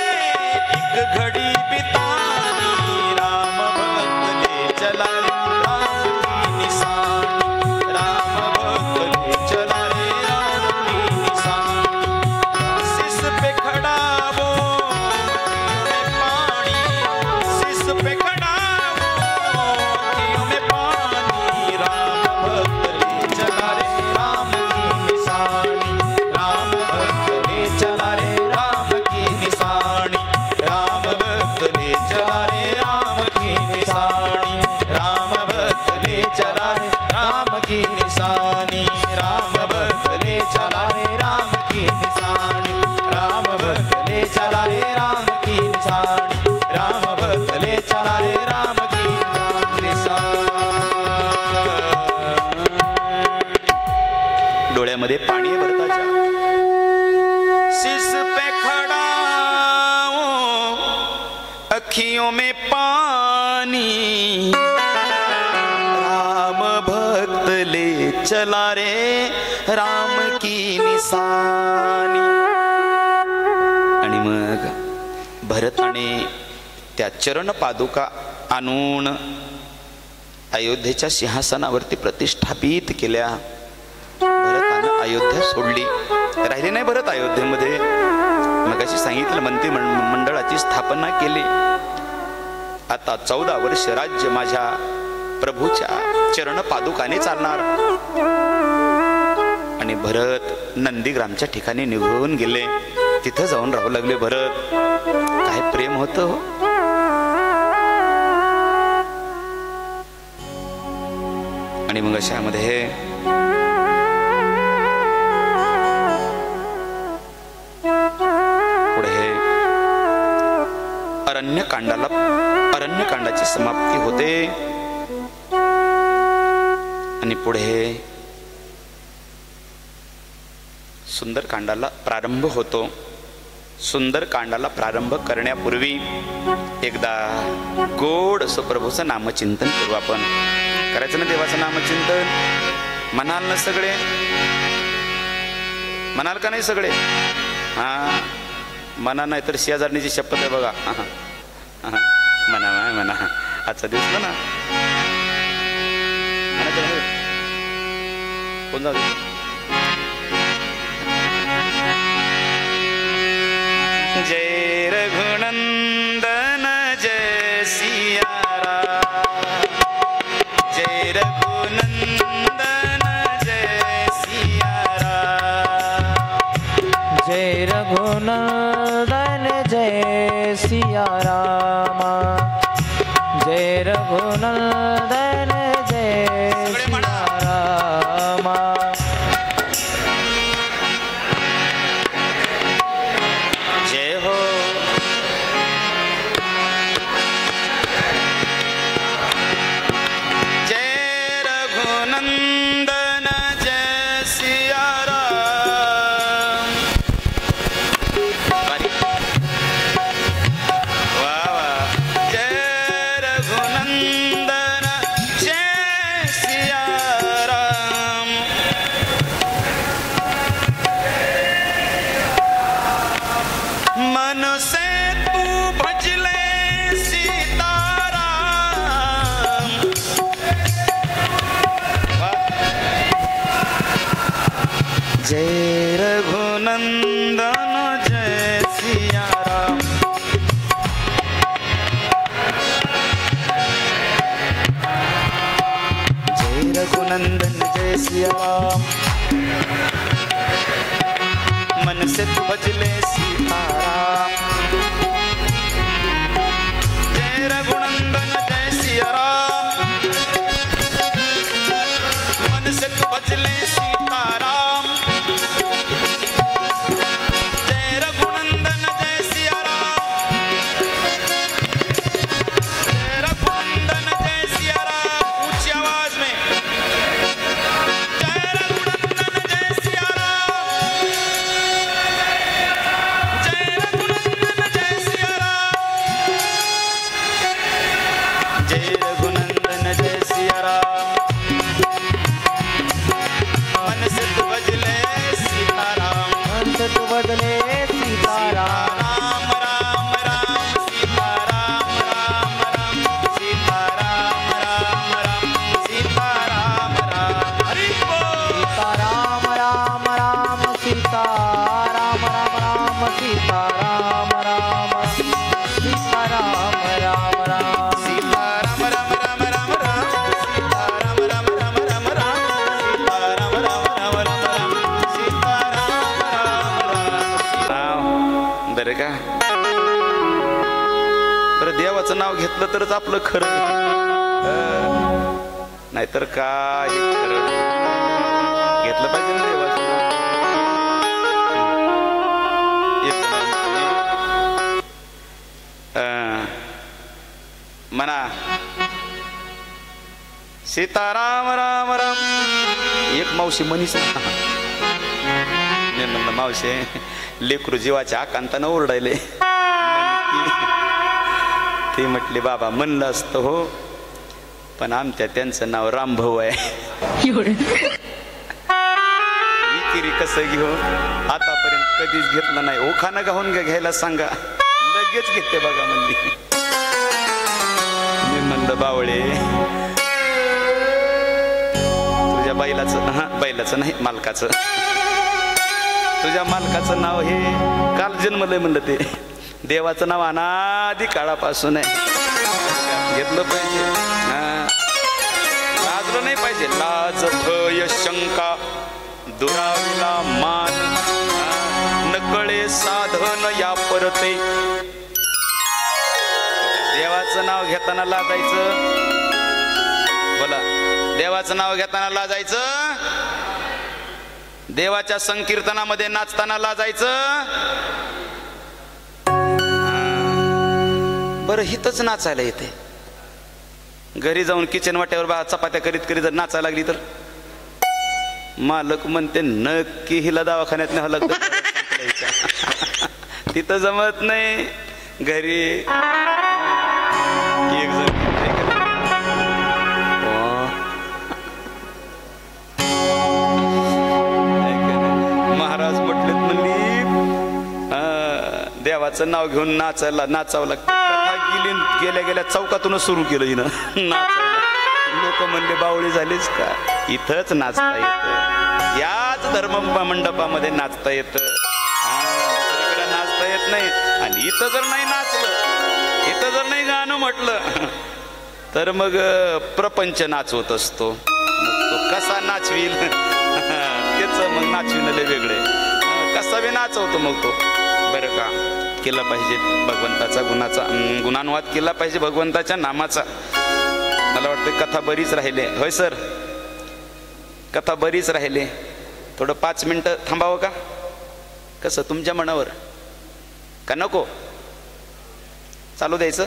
S1: एक घड़ी बितानी राम भक्त ले चला रे राम की निशानी राम भक्त ले चला रे राम की निशानी सिस पे खड़ा वो में पानी सिस पे खड़ा वो में पानी राम भक्त ले चला रे राम की निशानी राम भक्त ले चला रे राम की निशानी राम भक्त ले चला रे राम की निशानी राम भक्त ले चला रे राम की निशानी राम भक्त ले चला रे राम की निशानी राम भक्त ले चला रे राम की निशानी राम भक्त ले चला रे राम की निशानी डोळ्यामध्ये पाणी आहे भरताच्या सिस पे खड़ा हूँ, अखियों में पानी राम भक्त ले चला रे राम की निशानी आणि मग भरताने त्या चरण पादुका आणून अयोध्येच्या सिंहासनावरती प्रतिष्ठापित केल्या भरतानं अयोध्या सोडली राहिले नाही भरत अयोध्येमध्ये मगाशी सांगितलं मंत्रिमंडळाची स्थापना केली आता 14 वर्ष राज्य माझ्या प्रभूच्या चरण पादुकाने चालणार आणि भरत नंदीग्रामच्या ठिकाणी निघून गेले तिथं जाऊन राहू लागले भरत काय प्रेम होतं हो आणि मग अशामध्ये पुढे अरण्यकांडाची समाप्ती होते आणि पुढे सुंदरकांडाला प्रारंभ होतो सुंदरकांडाला प्रारंभ करण्यापूर्वी एकदा गोड असं प्रभूचं नामचिंतन करू आपण करायचं ना देवाचं नामचिंतन म्हणाल ना सगळे म्हणाल का नाही सगळे हा म्हणा नाही तर शेजारणीची शपथ आहे बघा म्हणा म्हणा आजचा दिवस म्हणा कोण जाऊ जय रघुनंदन जय सिया राम
S2: सिया राम, जय रघुनंदन जय सिया राम।
S1: जय हो जय रघुनंदन जय सिया राम। वाह वाह, जय रघुनंदन जय सिया राम। मन से तू भजले सीताराम। जय रघुनंदन जय सिया राम। जय रघुनंदन जय सिया राम। मन से तू भजले सीताराम। जय रघुनंदन जय सिया राम। मन से तू भजले सीताराम। जय रघुनंदन जय सिया राम। जय रघुनंदन जय सिया राम। ऊंची आवाज में जय रघुनंदन जय सिया राम। जय रघुनंदन जय सिया राम। जय रघुनंदन जय सिया राम। मन से तू भजले सीताराम।
S2: मन से तू बदले सीताराम।
S1: राम राम राम सीताराम राम राम सीताराम राम राम सीताराम राम। हरि बोल।
S2: सीताराम राम राम सीताराम राम राम सीताराम राम सीताराम राम राम।
S1: सीताराम राम राम राम राम सीताराम राम राम राम राम सीताराम राम राम राम राम सीताराम राम राम। बरं का, बरं देवाचं नाव घेतलं तरच आपलं खरं आहे. नाहीतर काय खरं नाही. घेतलं पाहिजे ना देवाचं नाव. एक म्हणा सीताराम राम राम. एक मावशी म्हणीच ना. मी म्हणलं मावशी लेकरू जीवाच्या आकांतानं ओरडायले. ती म्हटली बाबा म्हणलं असतं हो, पण आमच्या त्यांचं नाव रामभाऊ आहे. इकिरी कसं घेऊ, आतापर्यंत कधीच घेतलं नाही. ओखाना गाऊन घ्यायला सांगा, लगेच घेते बघा म्हणली. मी म्हणलं बावळे तुझ्या बैलाचं नाही मालकाचं, तुझ्या मालकाचं नाव हे काल जन्मलंय म्हणलं. ते देवाचं नाव अनादी काळापासून आहे. घेतलं पाहिजे, लाजलं नाही पाहिजे. लाज भय शंका दुराविला मान, नकळे साधन या परते. देवाचं नाव घेताना लाजायचं. बोला, देवाचं नाव घेताना लाजायचं. देवाच्या संकीर्तनामध्ये नाचताना लाजायचं. बरं हितच नाचायला येते. घरी जाऊन किचन वाट्यावर बा चपात्या करीत करीत जर नाचायला लागली तर मालक म्हणते नक्की हिला दवाखान्यात न्यावं लागतं. तिथं जमत नाही. घरी एक जण महाराज म्हटलेत म्हणली देवाचं नाव घेऊन नाचावं लागतं. कथा गेल्या गेल्या चौकातूनच सुरू केलं हिनं नाचायला. लोक म्हणले बावळी झालीच का, इथंच नाचता येतं. याच धर्म मंडपामध्ये नाचता येतं. दुसरीकडे नाचता येत नाही. आणि इथं जर नाही नाचलं, इथं जर नाही गाणं म्हटलं तर मग प्रपंच नाचवत असतो. मग तो कसा नाचवील त्याच मग नाचविणं वेगळे. कसा बी नाचवतो मग तो. बरं का, केला पाहिजे भगवंताचा गुणानुवाद केला पाहिजे भगवंताच्या नामाचा. मला वाटतं कथा बरीच राहिले. होय सर, कथा बरीच राहिले. थोडं 5 मिनिटं थांबावं का? कसं तुमच्या मनावर का नको चालू द्यायचं?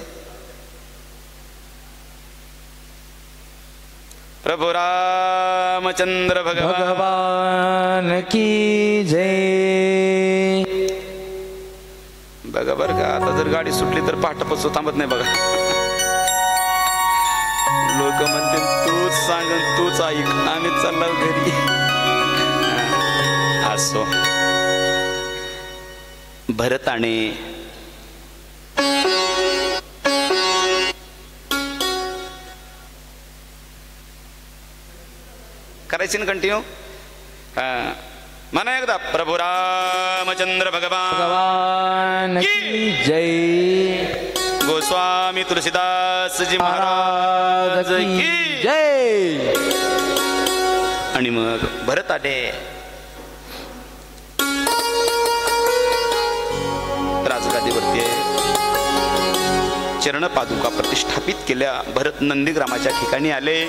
S1: प्रभु रामचंद्र
S2: भगवान की जय.
S1: बघा बरं का, आता जर गाडी सुटली तर पहाटपासून थांबत नाही बघा. लोक म्हणते तूच सांग तूच ऐक, आम्ही चाललो घरी. असो, भरताने करायची ना कंटिन्यू. म्हणा एकदा प्रभु रामचंद्र
S2: भगवान की जय.
S1: गोस्वामी तुलसीदास जी महाराज की
S2: जय.
S1: आणि मग भरताने राजगादीवरती चरण पादुका प्रतिष्ठापित केल्या. भरत नंदीग्रामाच्या ठिकाणी आले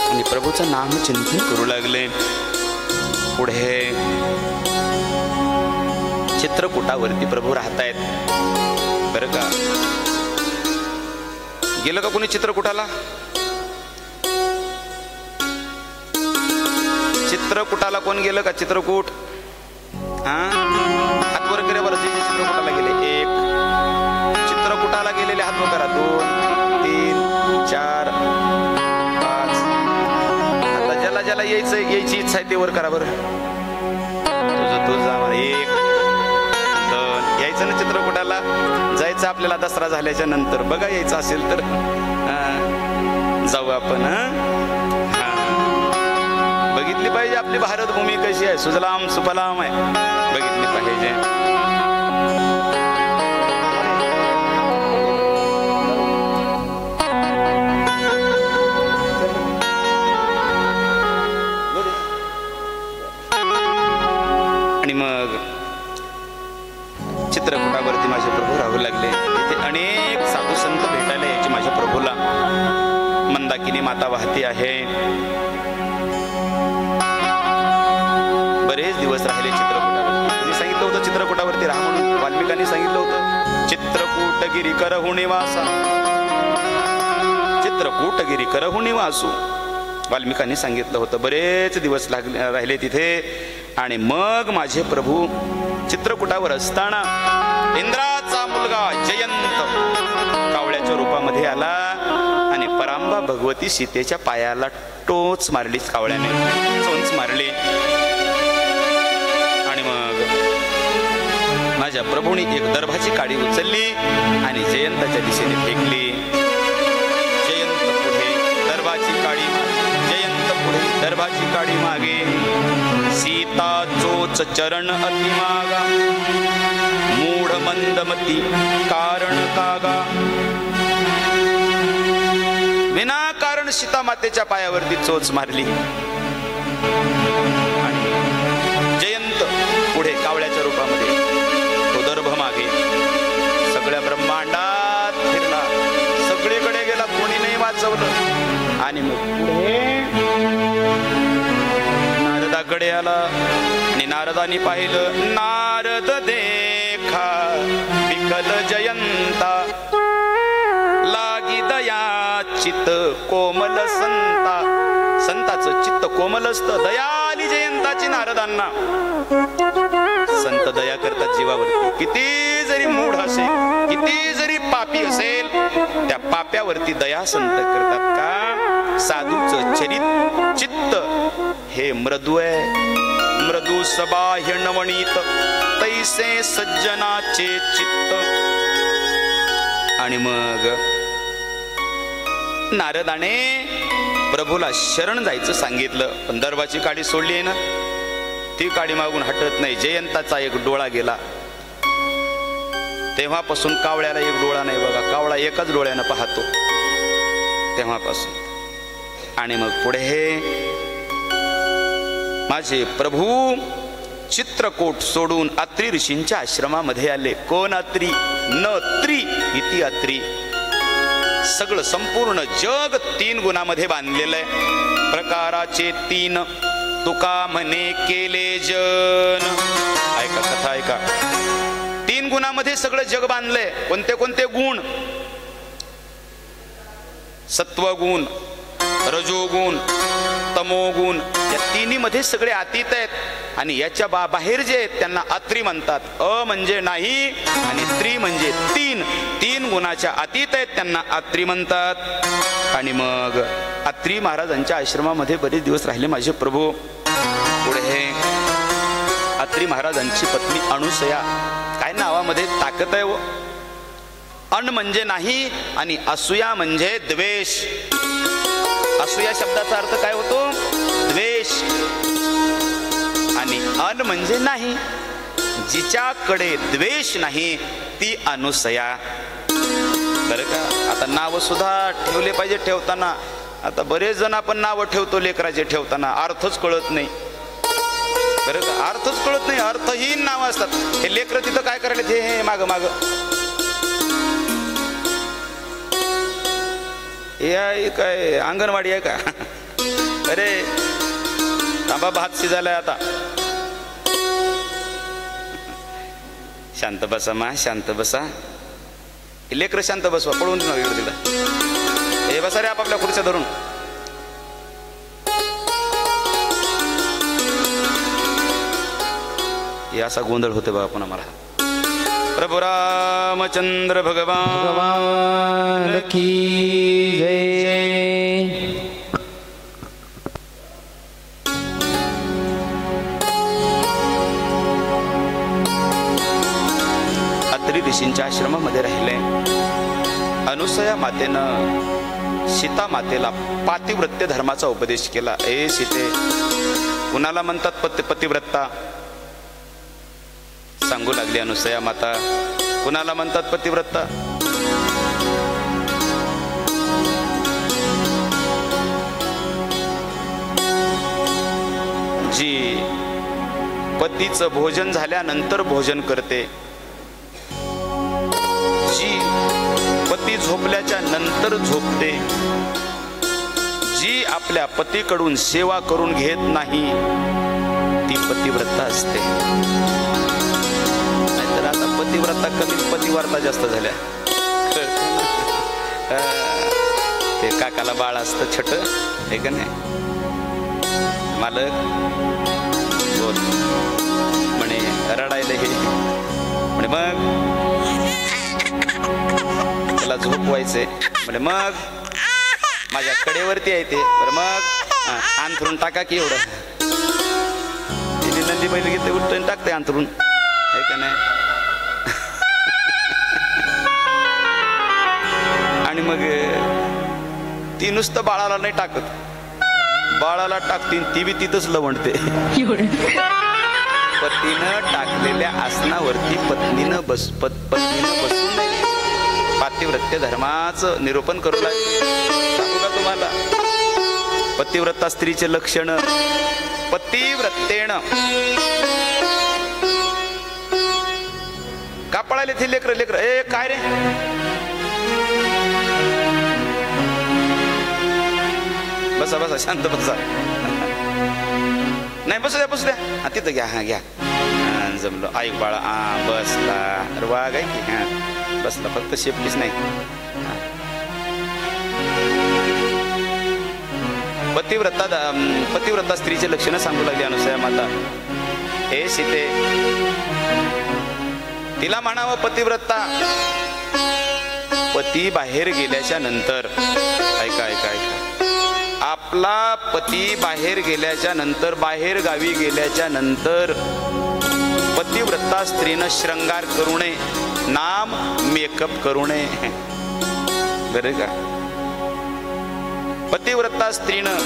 S1: आणि प्रभूचं नाम चिंतन करू लागले. पुढे चित्रकूटावरती प्रभू राहतायत. बरं का, गेलं का कोणी चित्रकूटाला? चित्रकूटाला कोण गेलं का? चित्रकूट हात वर करे बरं. जे चित्रकूटाला गेले, 1 चित्रकूटाला गेलेले हात वर करा. 2 3 4 5. आता ज्याला यायची इच्छा आहे ते वर करा बरं. तुझं 1 2. यायचं ना चित्रकूटाला? जायचं आपल्याला दसरा झाल्याच्या नंतर. बघा यायचं असेल तर जाऊ आपण. बघितली पाहिजे आपली भारत भूमी कशी आहे, सुजलाम सुफलाम आहे, बघितली पाहिजे. आणि मग चित्रकूटावरती माझे प्रभू राहू लागले. तिथे अनेक साधू संत भेटायला यायचे माझ्या प्रभूला. मंदाकिनी माता वाहती आहे. बरेच दिवस राहिले चित्रकूटावर. त्यांनी सांगितलं होतं चित्रकूटावरती राहा म्हणून. वाल्मिकांनी सांगितलं होतं चित्रकूटगिरी करहु निवासा, चित्रकूटगिरी करहु निवासू. वाल्मिकांनी सांगितलं होतं. बरेच दिवस राहिले तिथे. आणि मग माझे प्रभू चित्रकूटावर असताना इंद्राचा मुलगा जयंत कावळ्याच्या रूपामध्ये आला आणि परांबा भगवती सीतेच्या पायाला टोच मारली. कावळ्याने चोंच मारली. आणि मग माझ्या प्रभूने एक दर्भाची काडी उचलली आणि जयंताच्या दिशेने फेकली. जयंत पुढे दर्भाची काडी, जयंत पुढे दर्भाची काडी मागे. सीता चोच चरण अति मागा, मूढ मंदमती कारण कागा. विनाकारण सीता मातेच्या पायावरती चोच मारली. आणि जयंत पुढे कावळ्याच्या रूपामध्ये, तो दर्भ मागे. सगळ्या ब्रह्मांडात फिरला, सगळीकडे गेला, कोणी नाही वाचवलं. आणि मग नारदाकडे आला आणि नारदानी पाहिलं. नारद देखा विकल जयंता, लागी दया चित्त कोमल संता. संताचं चित्त कोमल असतं. दया आली जयंताची नारदांना. संत दया करतात जीवावरती. किती जरी मूढ असेल, किती जरी पापी असेल, त्या पाप्यावरती दया संत करतात का? साधूचं चरित चित्त हे मृदू आहे. मृदू सबाह्य नवनीत तैसे सज्जनाचे चित्त. आणि मग नारदाने प्रभूला शरण जायचं सांगितलं. पण दर्भाची काडी सोडली आहे ना, ती काडी मागून हटत नाही. जयंताचा एक डोळा गेला. तेव्हापासून कावळ्याला एक डोळा नाही बघा. कावळा एकाच डोळ्यानं पाहतो तेव्हापासून. आणि मग पुढे माझे प्रभू चित्रकूट सोडून अत्री ऋषींच्या आश्रमामध्ये आले. कोण अत्री? न त्री इति अत्री. सगळं संपूर्ण जग 3 गुणामध्ये बांधलेलं आहे. प्रकाराचे 3 तुका म्हणे केले जन. ऐका कथा ऐका. 3 गुणामध्ये सगळं जग बांधलंय. कोणते कोणते गुण? सत्वगुण, रजोगुण, तमोगुण, या 3 मध्ये सगळे अतीत आहेत. आणि याच्या बाहेर जे आहेत त्यांना अत्री म्हणतात. अ म्हणजे नाही आणि त्री म्हणजे 3 गुणाच्या अतीत आहेत त्यांना अत्री म्हणतात. आणि मग अत्री महाराजांच्या आश्रमामध्ये बरेच दिवस राहिले माझे प्रभू. पुढे अत्री महाराजांची पत्नी अनुसया. काय नावामध्ये ताकद आहे वो. अन म्हणजे नाही आणि असूया म्हणजे द्वेष. असूया शब्दाचा अर्थ काय होतो? द्वेष. आणि अन म्हणजे नाही. जिच्याकडे द्वेष नाही ती अनुसया. बरं का. आता नाव सुद्धा ठेवले पाहिजे. ठेवताना आता बरेच जण आपण नाव ठेवतो लेकराचे ठेवताना अर्थच कळत नाही. बरं का. अर्थच कळत नाही. अर्थहीन नाव असतात. हे लेकर तिथं काय करायला हे माग माग हे काय अंगणवाडी आहे का? अरे थांबा भात शिजायलाय आता. शांत बसा मा, शांत बसा. लेकर शांत बसवा. पळून तिला हे बसा रे आपापल्या खुर्च्या धरून. हे असा गोंधळ होते बा आपण आम्हाला. प्रभु रामचंद्र भगवान
S2: की जय.
S1: अत्री ऋषींच्या आश्रमामध्ये राहिले. अनुसया मातेनं सीता मातेला पातिव्रत्य धर्माचा उपदेश केला. ए सीते, कुणाला म्हणतात पतिव्रता? सांगू लागली अनुसया माता. कुणाला म्हणतात पतिव्रता? जी पतीचं भोजन झाल्यानंतर भोजन करते, जी पती झोपल्याच्या नंतर झोपते, जी आपल्या पतीकडून सेवा करून घेत नाही ती पतिव्रता असते. नाहीतर आता पतिव्रता कमी, पतिवार्ता जास्त झाल्या. ते काकाला बाळ असतं छोट, हे का नाही? मालक बोल म्हणे, रडायला हे म्हणे, मग त्याला झोपवायचंय म्हणे, मग माझ्या कडेवरती आहे ते. बरं मग अंथरून टाका की एवढं. तिने नंदी बैल घेते, उठून टाकते अंथरून, आहे का नाही? आणि मग ती नुसतं बाळाला नाही टाकत, बाळाला टाकतील ती बी तिथंच लवणते. पतीनं टाकलेल्या आसनावरती पत्नीनं बसून नाही. पातिव्रत्य धर्माचं निरूपण करू लागले. सांगू का तुम्हाला पतिव्रता स्त्रीचे लक्षण? पतिव्रतेनं का पळाले ते लेकर? ए काय रे, बसा बसा, शांत बसा. नाही बसू द्या, बसू द्या. तिथं घ्या, हा घ्या. जमलो. ऐक बाळा, बसला. अरे वाघ आहे की, हा बसला, फक्त शेपटीच नाही. पतिव्रता स्त्रीचे लक्षण सांगू लागली अनुसया माता. हे सीते, तिला म्हणावं पतिव्रता. पती बाहेर गेल्याच्या नंतर, ऐका ऐका ऐका, आपला पती बाहेर गेल्याच्या नंतर, बाहेर गावी गेल्याच्या नंतर पतिव्रता स्त्रीनं श्रृंगार करू नये, नाम मेकअप करू नये. बरं का? पतिव्रता स्त्रीनं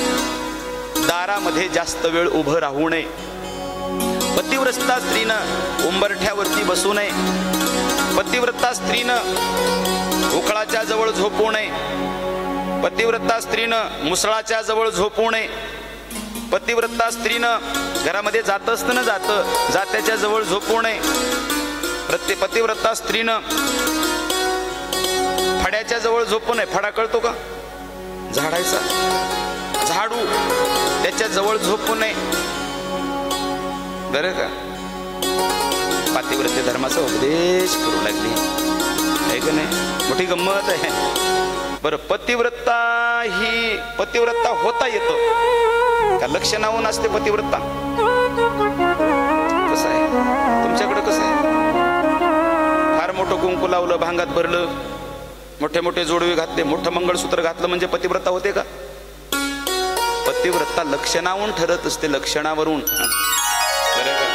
S1: दारामध्ये जास्त वेळ उभं राहू नये. पतिव्रता स्त्रीनं उंबरठ्यावरती बसू नये. पतिव्रता स्त्रीनं उखळाच्या जवळ झोपू नये. पतिव्रता स्त्रीनं मुसळाच्या जवळ झोपू नये. पतिव्रता स्त्रीनं घरामध्ये जात असताना जात्याच्या जवळ झोपू नये. प्रत्येक पतिव्रता स्त्रीनं फड्याच्या जवळ झोपू नये. फडा कळतो का? झाडायचा झाडू, त्याच्या जवळ झोपू नये. बरं का? पतिव्रते धर्माचा उपदेश करू लागली आहे का नाही? मोठी गंमत आहे. बरं, पतिव्रता होता येतो का? लक्षणाहून असते पतिव्रता? कसं आहे तुमच्याकडे? कसं आहे? फार मोठं कुंकू लावलं, भांगात भरलं, मोठे मोठे जोडवे घातले, मोठं मंगळसूत्र घातलं म्हणजे पतिव्रता होते का? पतिव्रता लक्षणाहून ठरत असते, लक्षणावरून. बरं का?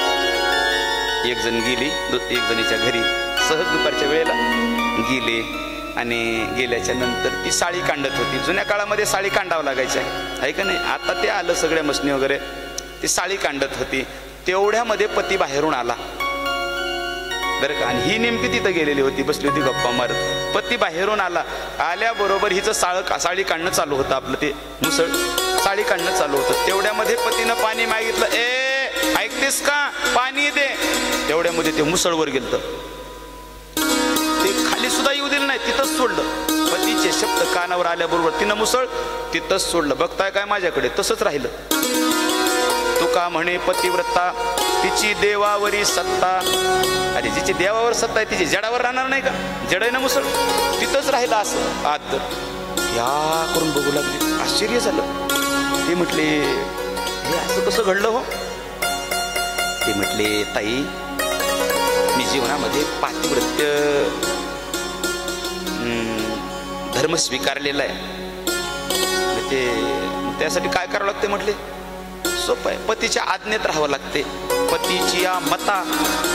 S1: एक जण गेली एक जणीच्या घरी, सहज दुपारच्या वेळेला गेले आणि गेल्याच्या नंतर ती साडी कांडत होती. जुन्या काळामध्ये साडी कांडावं लागायच्या आहे का नाही? आता ते आलं सगळ्या मशनी वगैरे. ती साडी कांडत होती, तेवढ्यामध्ये पती बाहेरून आला. बरं का? आणि ही नेमकी तिथं गेलेली होती, बसली होती गप्पा मारत. पती बाहेरून आल्याबरोबर हिचं साडी काढणं चालू होतं. आपलं ते मुसळ साडी काढणं चालू होतं. तेवढ्यामध्ये पतीनं पाणी मागितलं. ऐकतेस का? पाणी दे. तेवढ्यामध्ये ते मुसळवर गेलं, ते खाली सुद्धा येऊ दिलं नाही, तिथंच सोडलं. पतीचे शब्द कानावर आल्याबरोबर तिनं मुसळ तिथंच सोडलं. बघताय काय माझ्याकडे? तसंच राहिलं. तुका म्हणे पतिव्रता तिची देवावरी सत्ता. अरे जिची देवावर सत्ता आहे तिची जडावर राहणार नाही का? जडायनं मुसळ तिथंच राहिलं. असं आत या करून बघू लागले. आश्चर्य झालं. ते म्हटले हे असं कसं घडलं हो? ते म्हटले ताई, मी जीवनामध्ये पातिव्रत्य धर्म स्वीकारलेला आहे. त्यासाठी काय करावं लागते? म्हटले सोपं आहे, पतीच्या आज्ञेत राहावं लागते. पतीची या मता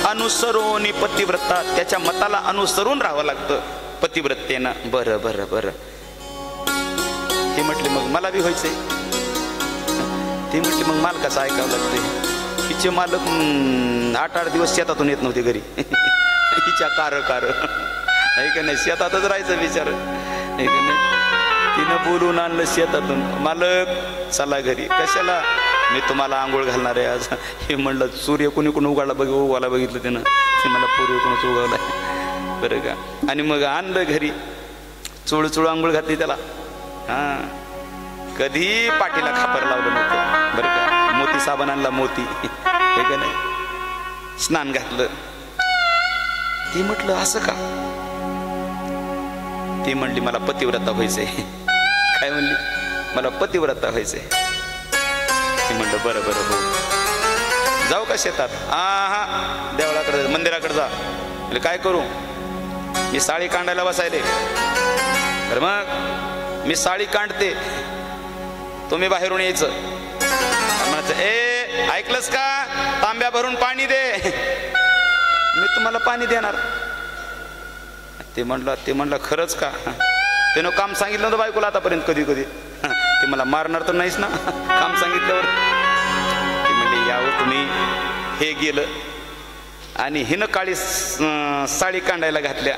S1: अनुसरून पतिव्रता, त्याच्या मताला अनुसरून राहावं लागतं पतिव्रतेनं. बरं बरं बरं. ते म्हटले मग मला बी व्हायचंय. ते म्हटले मग मालकाचं ऐकावं लागतंय. हिचे मालक 8-8 दिवस शेतातून येत नव्हते घरी. हिच्या कार आहे का नाही? शेतातच राहायचं बिचार आहे का नाही? तिनं बोलून आणलं शेतातून. मालक चला घरी. कशाला? मी तुम्हाला आंघोळ घालणार आहे आज. हे म्हणलं सूर्य कोणी उगाला बघितलं त्यानं, ते मला पूर्वी कोणच उगवला. बरं का? आणि मग आणलं घरी, चुळचुळ आंघोळ घातली त्याला. कधी पाठीला खापर लावलं नव्हतं. बरं का? मोती साबण आणला, मोती हे का नाही? स्नान घातलं. ती म्हटलं असं का? ती म्हणली मला पतिव्रता व्हायचंय. काय म्हणली? मला पतिव्रता व्हायचंय. ती म्हणलं बरं बरं हो. जाऊ का शेतात? हा देवळाकडे मंदिराकडे जा. म्हणजे काय करू? मी साडी कांडायला बसायले. तर मग मी साडी कांडते, तुम्ही बाहेरून यायचं. म्हणायचं ऐकलंस का? तांब्या भरून पाणी दे, मी तुम्हाला पाणी देणार. ते म्हणलं खरंच का? त्यानं काम सांगितलं होतं बायकोला आतापर्यंत कधी कधी. ते मला मारणार तर नाहीच ना काम सांगितल्यावर. ते म्हणले यावं तुम्ही. हे गेलं आणि हिनं काळी साडी कांडायला घातल्या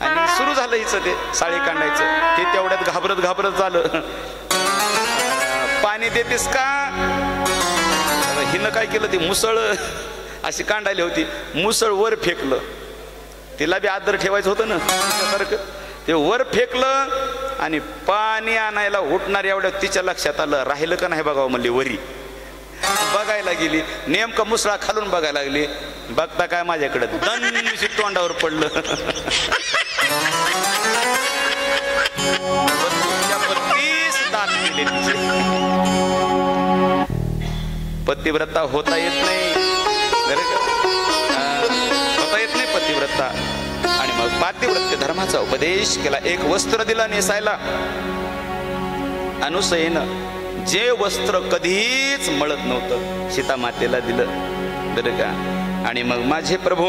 S1: आणि सुरू झालं हिचं ते साडी कांडायचं. ते तेवढ्यात घाबरत झालं. पाणी देतेस का? हिनं काय केलं? ती मुसळ अशी कांडायली होती, मुसळ वर फेकलं. तिला बी आदर ठेवायचं होतं ना सारखं. ते वर फेकलं आणि पाणी आणायला उठणार एवढ्या तिच्या लक्षात आलं, राहिलं का नाही बघावं म्हणली. वरी बघायला गेली, नेमकं मुसळा खालून बघायला लागली. बघता काय माझ्याकडे दणशी तोंडावर पडलं. पतिव्रता होता येत नाही. होता येत नाही पतिव्रता. आणि मग पातिव्रत्य धर्माचा उपदेश केला. एक वस्त्र दिला नेसायला अनुसयेनं, जे वस्त्र कधीच मळत नव्हतं सीता मातेला दिलं. बरं का? आणि मग माझे प्रभू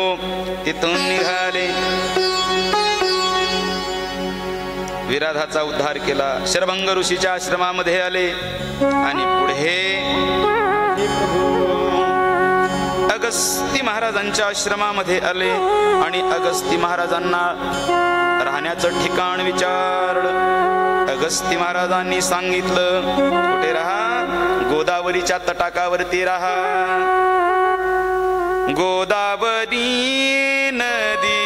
S1: तिथून निघाले, विराधाचा उद्धार केला, शरभंग ऋषीच्या आश्रमामध्ये आले आणि पुढे अगस्ती महाराजांच्या आश्रमामध्ये आले आणि अगस्ती महाराजांना राहण्याचं ठिकाण विचारलं. अगस्त्य महाराजांनी सांगितलं, कुठे राहा? गोदावरीच्या तटाकावरती राहा. गोदावरी नदी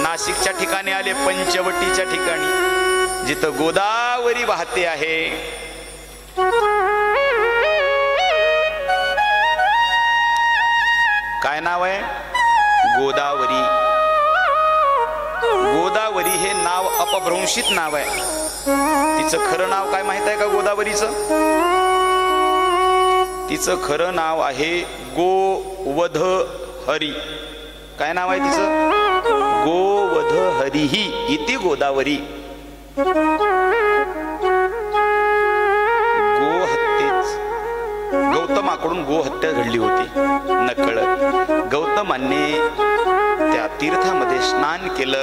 S1: नाशिकच्या ठिकाणी आले, पंचवटीच्या ठिकाणी जिथं गोदावरी वाहते आहे. काय नाव आहे? गोदावरी. गोदावरी हे नाव अपभ्रंशित नाव आहे. तिचं खरं नाव काय माहित आहे का? गोदावरीचं तिचं खरं नाव आहे गोवधहरी. काय नाव आहे तिचं? गोवधहरिही इति गोदावरी. गोहत्येच गौतमाकडून गोहत्या घडली होती नकळत. गौतमाने त्या तीर्थामध्ये स्नान केलं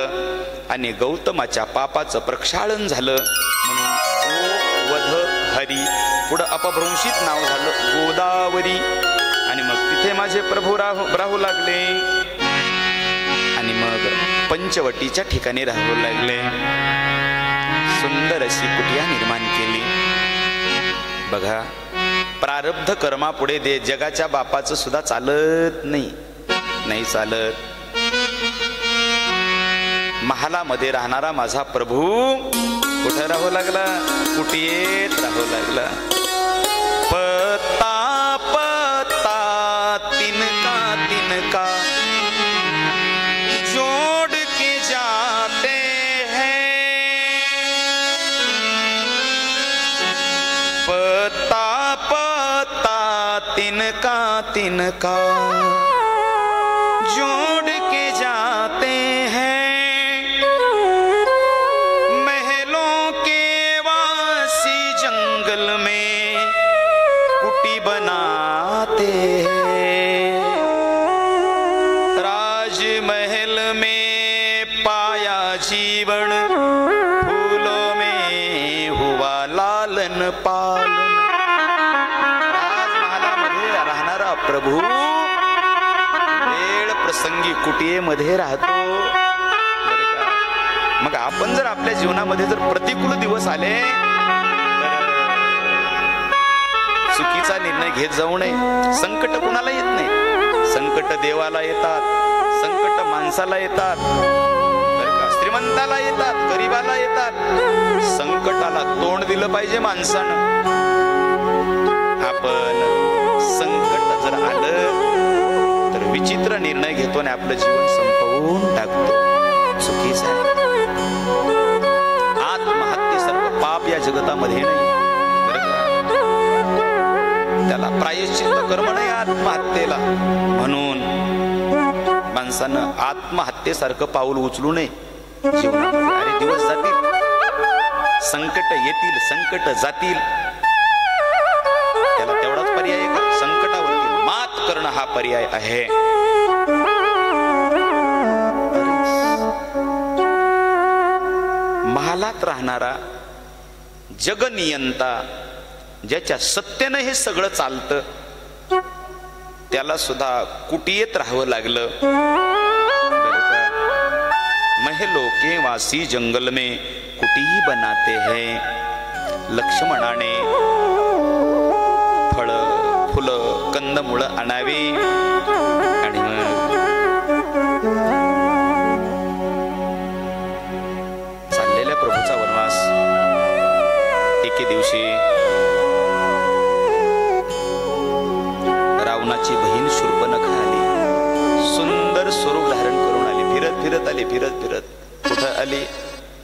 S1: आणि गौतमाच्या पापाचं प्रक्षालन झालं म्हणून गोवधहरी पुढं अपभ्रंशित नाव झालं गोदावरी. आणि मग तिथे माझे प्रभू राहू लागले आणि मग पंचवटीच्या ठिकाणी राहू लागले. सुंदर अशी कुटिया निर्माण केली. बघा, प्रारब्ध कर्मापुढे दे जगाच्या बापाचं सुद्धा चालत नाही चालत. महालामध्ये राहणारा माझा प्रभू कुठे राहू लागला? कुटियेत राहू लागला. पता पता तिनका तिनका जोड़ के जाते हैं. पता पता तिनका तिनका जोड़ के जाते हैं. महलों के वासी जंगल में कुटी बनाते हैं. राजमहल में पाया जीवन, फूलों में हुआ लालन पालन. राजमहालामध्ये राहणारा प्रभू वेळ प्रसंगी कुटियेमध्ये राहतो. मग आपण जर आपल्या जीवनामध्ये जर प्रतिकूल दिवस आले तर चुकीचा निर्णय घेत जाऊ नये. संकट कुणाला येत नाही. संकट देवाला येतात, संकट माणसाला येतात, श्रीमंताला येतात, गरीबाला येतात. संकटाला तोंड दिलं पाहिजे माणसानं. आपण संकट जर आलं तर विचित्र निर्णय घेतो आणि आपलं जीवन संपवून टाकतो. चुकीचं आहे. आत्महत्येसारखं पाप या जगतामध्ये नाही. त्याला प्रायश्चित्त कर्म नाही आत्महत्येला. म्हणून माणसानं आत्महत्येसारखं पाऊल उचलू नये जीवनामध्ये. अरे दिवस जातील, संकट येतील, संकट जातील. त्याला तेवढाच पर्याय आहे का? संकटावरती मात करणं हा पर्याय आहे. महालात राहणारा जगनियंता, ज्याच्या सत्तेनं हे सगळं चालतं, त्याला सुद्धा कुटियेत राहावं लागलं. महलों के वासी जंगल में कुटी बनाते हैं. लक्ष्मणाने फळ फुलं कंदमुळं आणावी आणि चाललेल्या प्रभूचा वनवास एके दिवशी रावणाची बहीण शूर्पणखा आली. सुंदर स्वरूप धारण करून आली. फिरत फिरत आली. फिरत फिरत कुठं आली?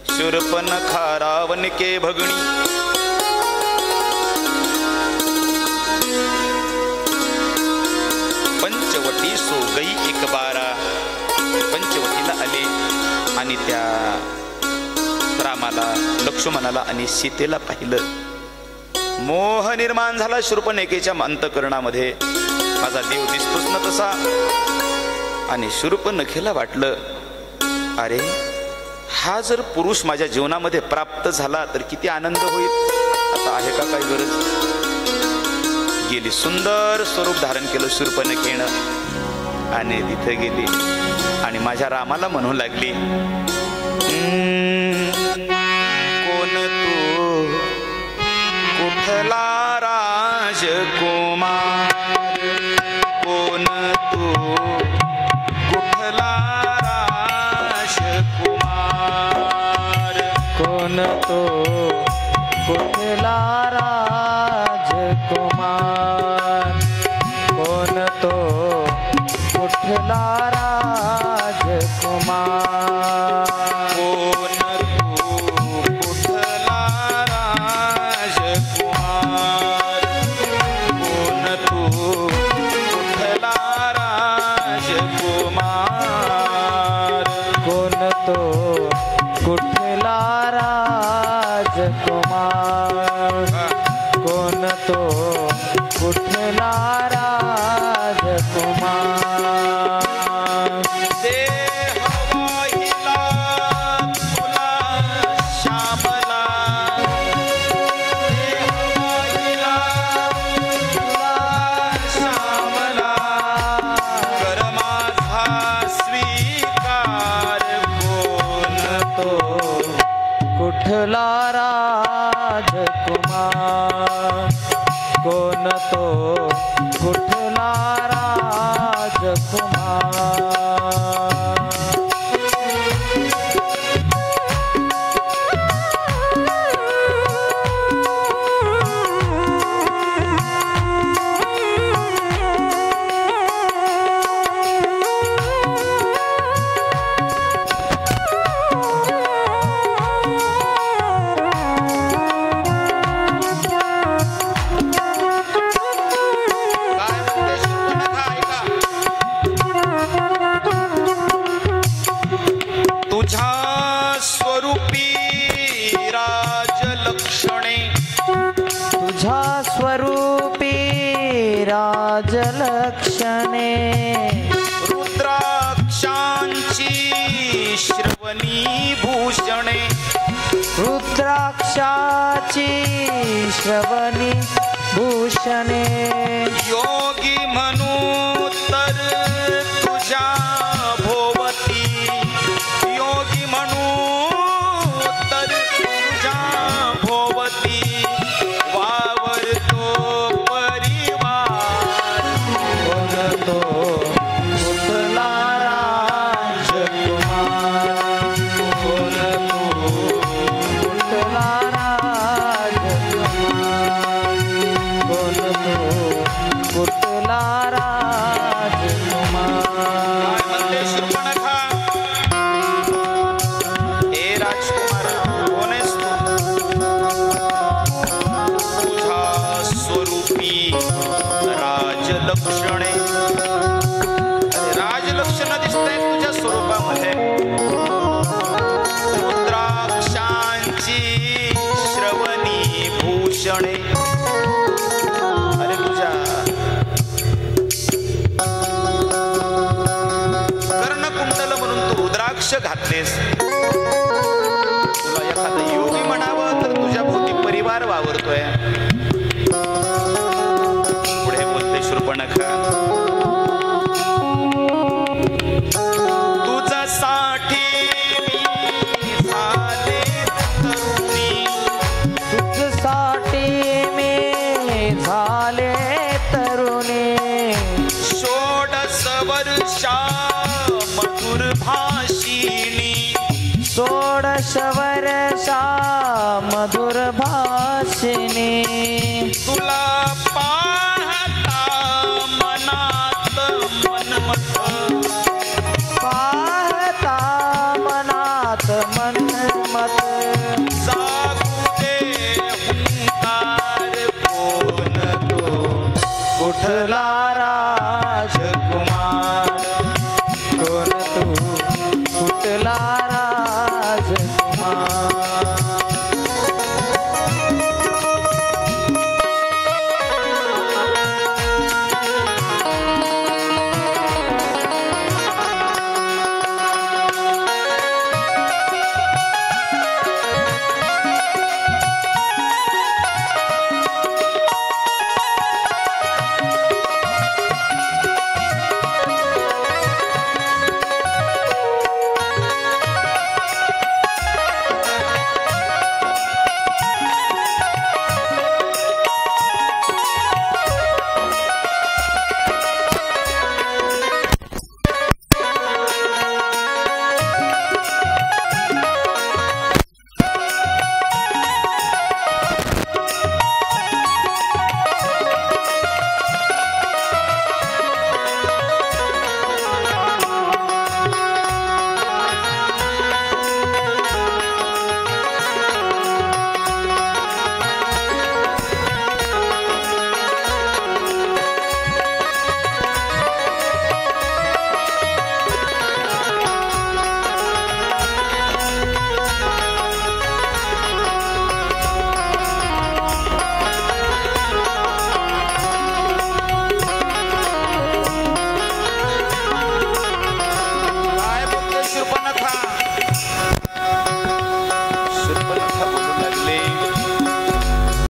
S1: शूर्पणखा रावण के भगणी. पंचवटी सो गई एक बारा. पंचवटीला आले आणि त्या रामाला, लक्ष्मणाला आणि सीतेला पाहिलं. मोह निर्माण झाला शूर्पणखेच्या अंतःकरणामध्ये. माझा देव दिसतोच ना तसा. आणि शूर्पणखेला वाटलं, अरे हा जर पुरुष माझ्या जीवनामध्ये प्राप्त झाला तर किती आनंद होईल. आता आहे का काही गरज. गेली, सुंदर स्वरूप धारण केलं शूर्पणखेनं आणि तिथे गेली आणि माझ्या रामाला म्हणू लागली, कोण तू कुठला राजकुमार. कोण तू कुठला राजकुमार.
S2: कोण तो कुठला राजकुमार. कोण तो कुठला राजकुमार.
S1: कोण तू कुठला राजकुमार. कोण तू कुठला राजकुमार.
S2: कोण तो कुठला राजकुमार. कोण तो कुठला राजकुमार.
S1: देह वाहिला तुला श्यामला. देह वाहिला तुला श्यामला. कर माझा स्वीकार. कोण
S2: तो कुठला राजकुमार. कोण तो कुठला राजकुमार.
S1: काय म्हणते शूर्पणखा ऐका. तुझ्या स्वरूपी राजलक्षणे.
S2: तुझ्या स्वरूपी राजलक्षणे.
S1: रुद्राक्षांची श्रवणी भूषणे.
S2: रुद्राक्षाची श्रवणी भूषणे.
S1: योगी म्हणू तर तुझ्या भोवती. योगी म्हणू तर तुझ्या भोवती. वावरतो परिवार.
S2: कोण तो कुठला राजकुमार. कोण तो कुठला राजकुमार. कोण तो कुठला राजकुमार.
S1: काय म्हणते शूर्पणखा. हे राजकुमारा, कोण आहेस तू. तुझ्या स्वरूपी राजलक्षणे. अरे राजलक्षण दिसतायत तुझ्या स्वरूपामध्ये. रुद्राक्षांची श्रवणी भूषणे. अरे तुझ्या कर्णकुंडल म्हणून तू रुद्राक्ष घातलेस. तुला एखादा योगी म्हणावं तर तुझ्या भोवती परिवार वावरतोय. पुढे बोलते शूर्पणखा. तुझ्यासाठी मी झाले तरुणी.
S2: तुझसाठी मी झाले तरुणी.
S1: 16 वर्ष
S2: षोडश वर्षा मधुर भाषिणी
S1: तुला पाहता मनात मनमत